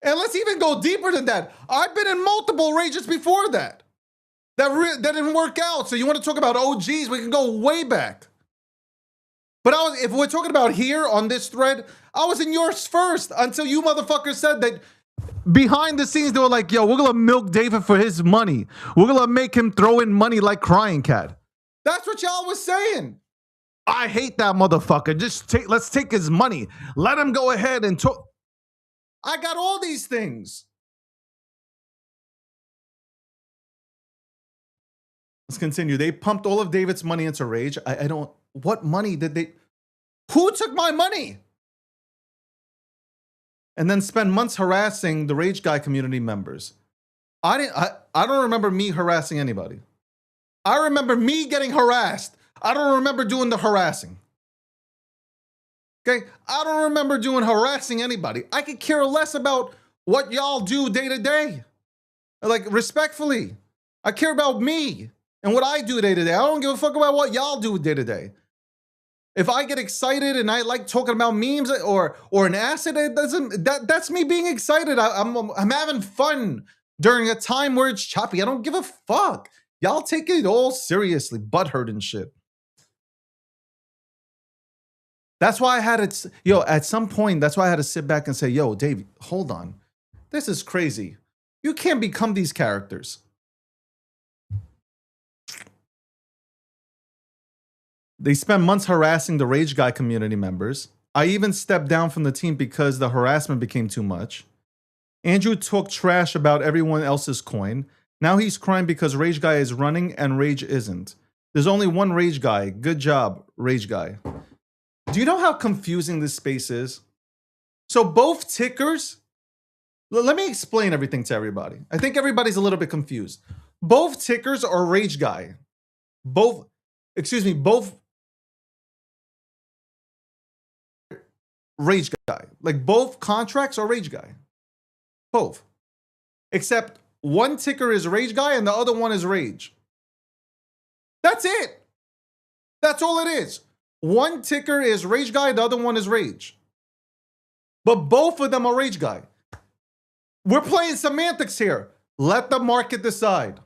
And let's even go deeper than that. I've been in multiple Rages before that. That didn't work out. So you want to talk about OGs? We can go way back. But if we're talking about here on this thread, I was in yours first until you motherfuckers said that behind the scenes, they were like, yo, we're going to milk David for his money. We're going to make him throw in money like Crying Cat. That's what y'all was saying. I hate that motherfucker. Let's take his money. Let him go ahead and talk. I got all these things. Let's continue. They pumped all of David's money into Rage. What money did they? Who took my money? And then spend months harassing the Rage Guy community members. I don't remember me harassing anybody. I remember me getting harassed. I don't remember doing the harassing. Okay? I don't remember doing harassing anybody. I could care less about what y'all do day to day. Like, respectfully, I care about me and what I do day to day. I don't give a fuck about what y'all do day to day. If I get excited and I like talking about memes or an asset, that's me being excited. I'm having fun during a time where it's choppy. I don't give a fuck. Y'all take it all seriously, butthurt and shit. That's why I had it, at some point, that's why I had to sit back and say, yo, Dave, hold on. This is crazy. You can't become these characters. They spent months harassing the Rage Guy community members. I even stepped down from the team because the harassment became too much. Andrew talked trash about everyone else's coin. Now he's crying because Rage Guy is running and Rage isn't. There's only one Rage Guy. Good job, Rage Guy. Do you know how confusing this space is? So both tickers, let me explain everything to everybody. I think everybody's a little bit confused. Both tickers are Rage Guy. Both Rage Guy. Like, both contracts are Rage Guy. Both. Except one ticker is Rage Guy and the other one is Rage. That's it. That's all it is. One ticker is Rage Guy, the other one is Rage. But both of them are Rage Guy. We're playing semantics here. Let the market decide.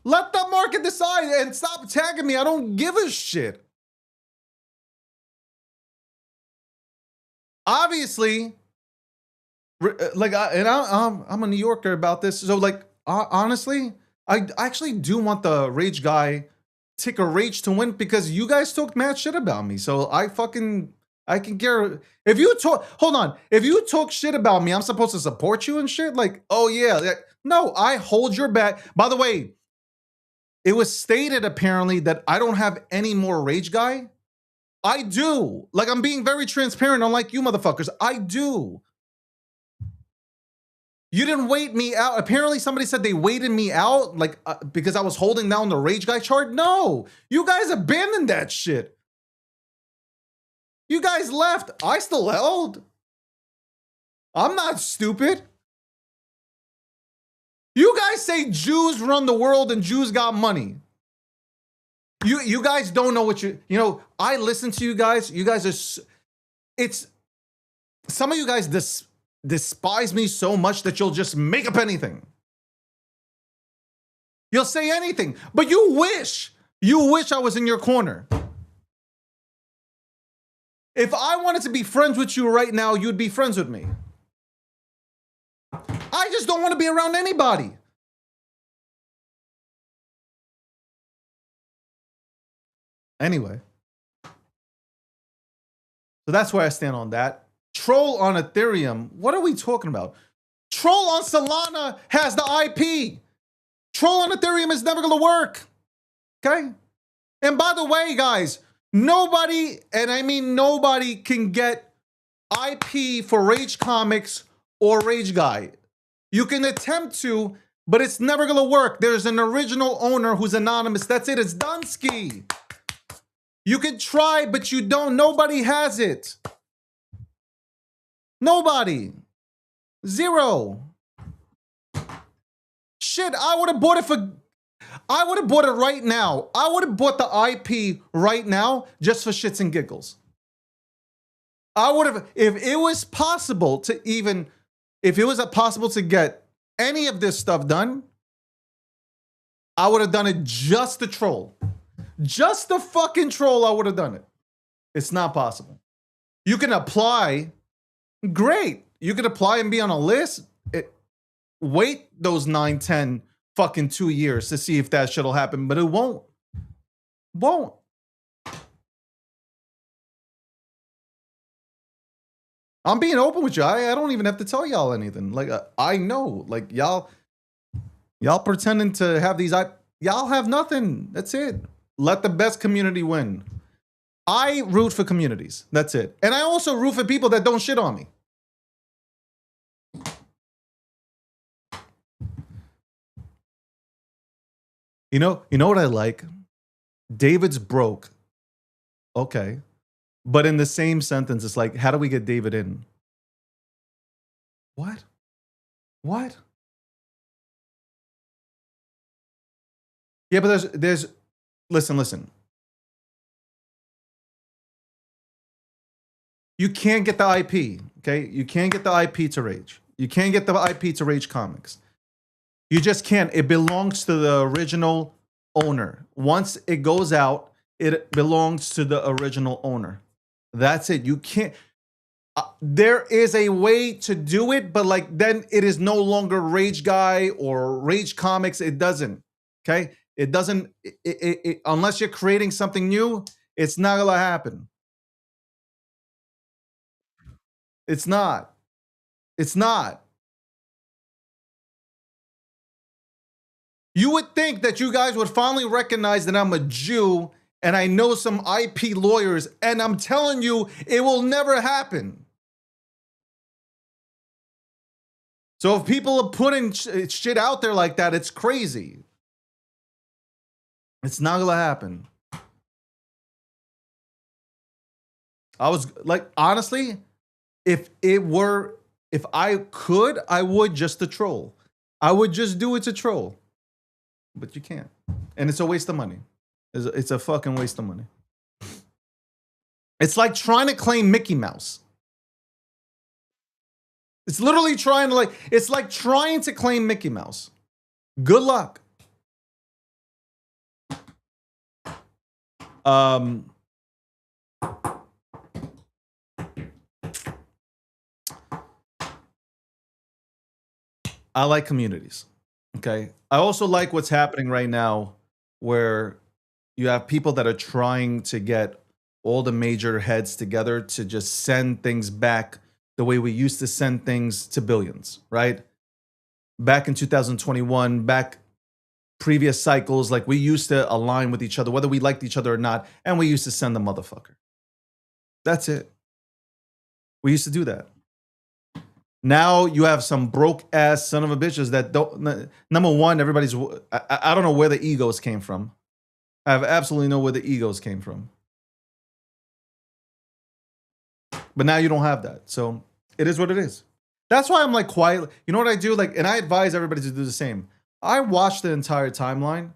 Let the market decide and stop tagging me. I don't give a shit. Obviously, Like, I'm a New Yorker about this. So, like, honestly, I actually do want the rage guy, ticker rage to win because you guys talked mad shit about me. So I can care if you talk. Hold on, if you talk shit about me, I'm supposed to support you and shit. Like, oh yeah, no, I hold your back. By the way, it was stated apparently that I don't have any more rage guy. I do. Like, I'm being very transparent, unlike you motherfuckers. I do. You didn't wait me out. Apparently, somebody said they waited me out, like, because I was holding down the rage guy chart. No, you guys abandoned that shit. You guys left. I still held. I'm not stupid. You guys say Jews run the world and Jews got money. You guys don't know what you know. I listen to you guys. You guys are. It's some of you guys despise me so much that you'll just make up anything. You'll say anything, but you wish I was in your corner. If I wanted to be friends with you right now, you'd be friends with me. I just don't want to be around anybody. Anyway. So that's where I stand on that. Troll on Ethereum. What are we talking about? Troll on Solana has the IP. Troll on Ethereum is never going to work. Okay? And by the way, guys, nobody, and I mean nobody, can get IP for Rage Comics or Rage Guy. You can attempt to, but it's never going to work. There's an original owner who's anonymous. That's it. It's Dunsky. You can try, but you don't. Nobody has it. Nobody. Zero. Shit, I would have bought it right now. I would have bought the IP right now just for shits and giggles. I would have, if it was possible to get any of this stuff done, I would have done it just to troll. Just the fucking troll, I would have done it. It's not possible. You can apply. Great. You can apply and be on a list. Wait those 9, 10, fucking 2 years to see if that shit'll happen, but it won't. Won't. I'm being open with you. I don't even have to tell y'all anything. Like, I know. Like, y'all pretending to have these. Y'all have nothing. That's it. Let the best community win. I root for communities. That's it. And I also root for people that don't shit on me. You know what I like? David's broke. Okay. But in the same sentence, it's like, how do we get David in? What? What? Yeah, but there's listen. You can't get the IP, okay? You can't get the IP to Rage. You can't get the IP to Rage Comics. You just can't. It belongs to the original owner. Once it goes out, it belongs to the original owner. That's it. You can't. There is a way to do it, but like then it is no longer Rage Guy or Rage Comics. It doesn't. Okay? It doesn't. Unless you're creating something new, it's not gonna happen. It's not. It's not. You would think that you guys would finally recognize that I'm a Jew and I know some IP lawyers, and I'm telling you, it will never happen. So if people are putting shit out there like that, it's crazy. It's not gonna happen. I was like, honestly, if I could, I would just to troll. I would just do it to troll. But you can't. And it's a waste of money. It's a fucking waste of money. It's like trying to claim Mickey Mouse. It's literally trying to it's like trying to claim Mickey Mouse. Good luck. I like communities. Okay. I also like what's happening right now where you have people that are trying to get all the major heads together to just send things back the way we used to send things to billions, right? Back in 2021, back previous cycles, like we used to align with each other, whether we liked each other or not, and we used to send the motherfucker. That's it. We used to do that. Now you have some broke ass son of a bitches that don't. Number one, everybody's. I don't know where the egos came from. I have absolutely no where the egos came from. But now you don't have that, so it is what it is. That's why I'm like quiet. You know what I do? Like, and I advise everybody to do the same. I watch the entire timeline.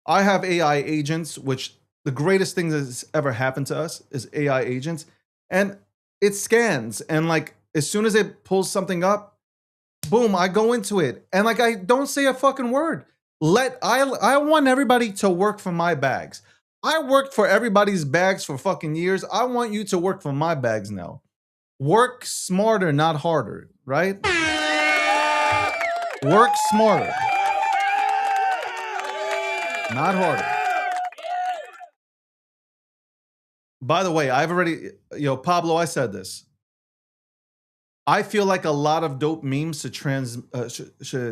I have AI agents, which the greatest thing that's ever happened to us is AI agents, and it scans and like. As soon as it pulls something up, boom, I go into it. And like I don't say a fucking word. I want everybody to work for my bags. I worked for everybody's bags for fucking years. I want you to work for my bags now. Work smarter, not harder, right? Work smarter. Not harder. By the way, I've already, Pablo, I said this. I feel like a lot of dope memes should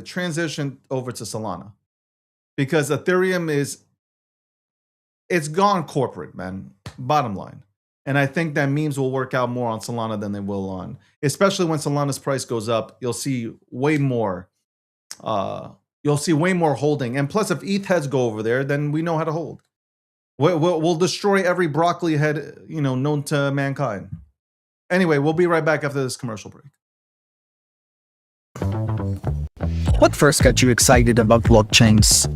transition over to Solana because Ethereum it's gone corporate, man. Bottom line. And I think that memes will work out more on Solana than they will on, especially when Solana's price goes up, you'll see way more. You'll see way more holding. And plus, if ETH heads go over there, then we know how to hold. We'll destroy every broccoli head, known to mankind. Anyway, we'll be right back after this commercial break. What first got you excited about blockchains?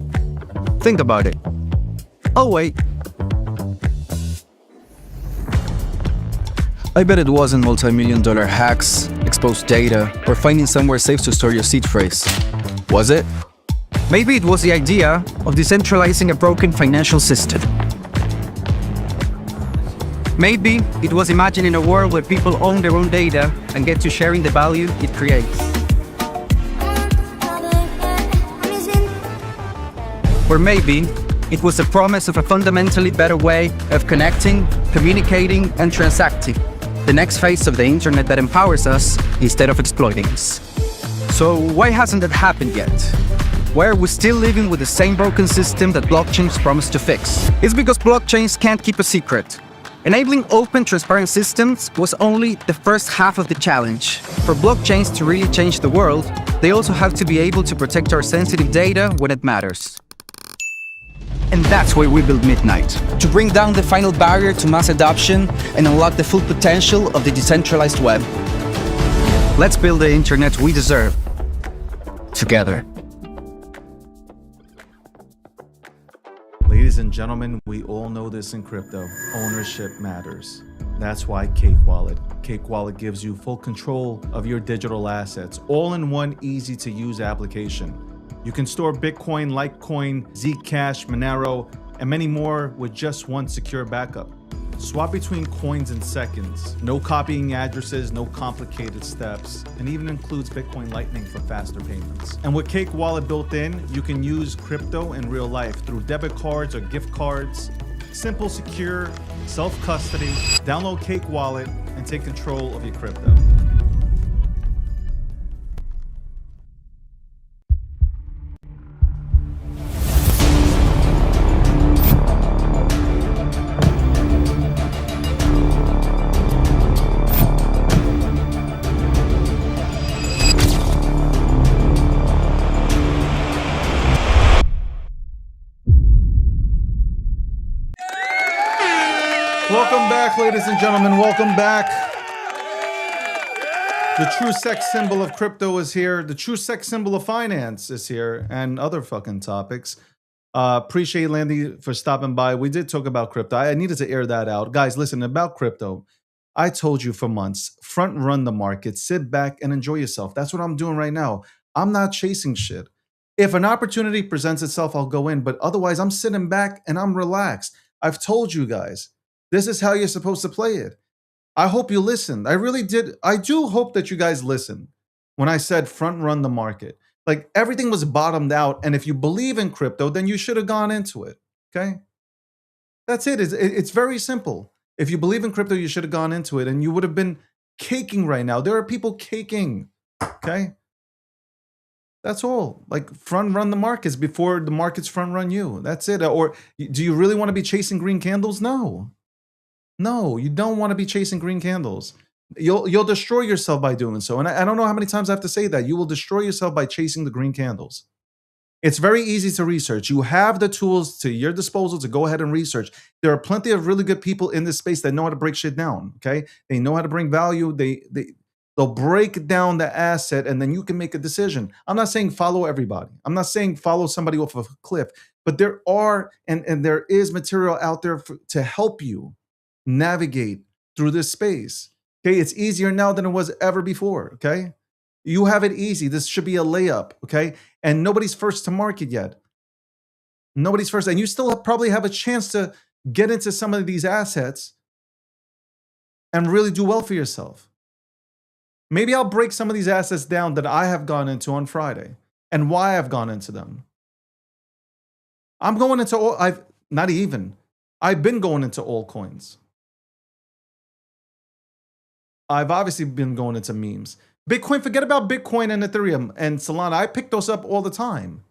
Think about it. Oh wait. I bet it wasn't multi-million-dollar hacks, exposed data, or finding somewhere safe to store your seed phrase. Was it? Maybe it was the idea of decentralizing a broken financial system. Maybe it was imagining a world where people own their own data and get to sharing the value it creates. Or maybe it was the promise of a fundamentally better way of connecting, communicating, and transacting. The next phase of the internet that empowers us instead of exploiting us. So why hasn't that happened yet? Why are we still living with the same broken system that blockchains promise to fix? It's because blockchains can't keep a secret. Enabling open, transparent systems was only the first half of the challenge. For blockchains to really change the world, they also have to be able to protect our sensitive data when it matters. And that's why we built Midnight, to bring down the final barrier to mass adoption and unlock the full potential of the decentralized web. Let's build the internet we deserve, together. Ladies and gentlemen, we all know this in crypto. Ownership matters. That's why Cake Wallet. Cake Wallet gives you full control of your digital assets, all in one easy-to-use application. You can store Bitcoin, Litecoin, Zcash, Monero, and many more with just one secure backup. Swap between coins in seconds. No copying addresses, no complicated steps, and even includes Bitcoin Lightning for faster payments. And with Cake Wallet built in, you can use crypto in real life through debit cards or gift cards. Simple, secure, self-custody. Download Cake Wallet and take control of your crypto. Welcome back, ladies and gentlemen. Welcome back. The true sex symbol of crypto is here. The true sex symbol of finance is here, and other fucking topics. Appreciate Landy for stopping by. We did talk about crypto. I needed to air that out. Guys, listen, about crypto. I told you for months, front run the market, sit back and enjoy yourself. That's what I'm doing right now. I'm not chasing shit. If an opportunity presents itself, I'll go in, but otherwise I'm sitting back and I'm relaxed. I've told you guys. This is how you're supposed to play it. I hope you listened. I really did. I do hope that you guys listened when I said front run the market. Like everything was bottomed out. And if you believe in crypto, then you should have gone into it. Okay. That's it. It's very simple. If you believe in crypto, you should have gone into it and you would have been caking right now. There are people caking. Okay. That's all. Like front run the markets before the markets front run you. That's it. Or do you really want to be chasing green candles? No. No, you don't want to be chasing green candles. You'll destroy yourself by doing so. And I don't know how many times I have to say that. You will destroy yourself by chasing the green candles. It's very easy to research. You have the tools to your disposal to go ahead and research. There are plenty of really good people in this space that know how to break shit down. Okay, they know how to bring value. They'll break down the asset, and then you can make a decision. I'm not saying follow everybody. I'm not saying follow somebody off of a cliff. But there are and there is material out there to help you navigate through this space. Okay, it's easier now than it was ever before. Okay. You have it easy. This should be a layup, okay? And nobody's first to market yet. Nobody's first. And you still probably have a chance to get into some of these assets and really do well for yourself. Maybe I'll break some of these assets down that I have gone into on Friday and why I've gone into them. I'm going into all, I've been going into altcoins. I've obviously been going into memes. Bitcoin, forget about Bitcoin and Ethereum and Solana. I pick those up all the time.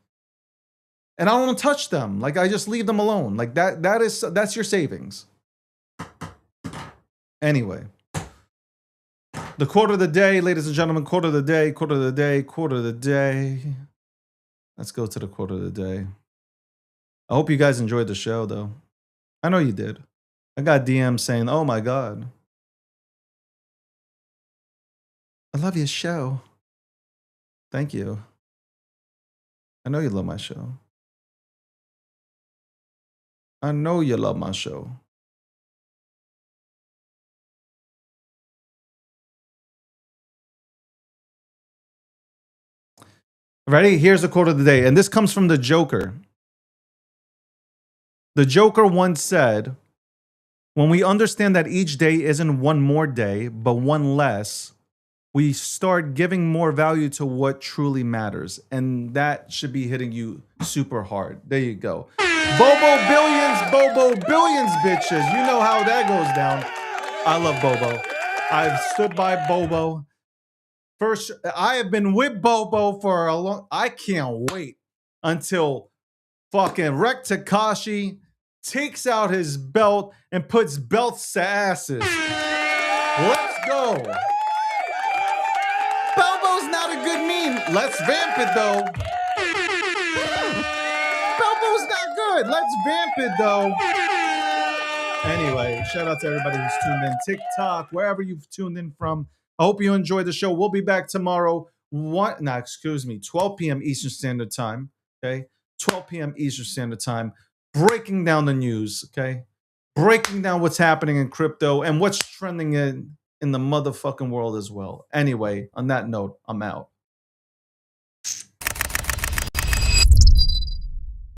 And I don't touch them. Like I just leave them alone. Like that's your savings. Anyway. The quote of the day, ladies and gentlemen, quote of the day, quote of the day, quote of the day. Let's go to the quote of the day. I hope you guys enjoyed the show though. I know you did. I got DMs saying, "Oh my God. I love your show." Thank you. I know you love my show. I know you love my show. Ready? Here's the quote of the day. And this comes from the Joker. The Joker once said, "When we understand that each day isn't one more day, but one less, we start giving more value to what truly matters." And that should be hitting you super hard. There you go. Bobo Billions, bitches. You know how that goes down. I love Bobo. I've stood by Bobo. First, I have been with Bobo for a long... I can't wait until fucking Rek Takashi takes out his belt and puts belts to asses. Let's go. Bobo's not a good meme. Let's vamp it though. Bobo's not good. Let's vamp it though. Anyway, shout out to everybody who's tuned in. TikTok, wherever you've tuned in from. I hope you enjoyed the show. We'll be back tomorrow. 12 p.m. Eastern Standard Time. Okay, 12 p.m. Eastern Standard Time. Breaking down the news. Okay, breaking down what's happening in crypto and what's trending in the motherfucking world as well. Anyway, on that note, I'm out.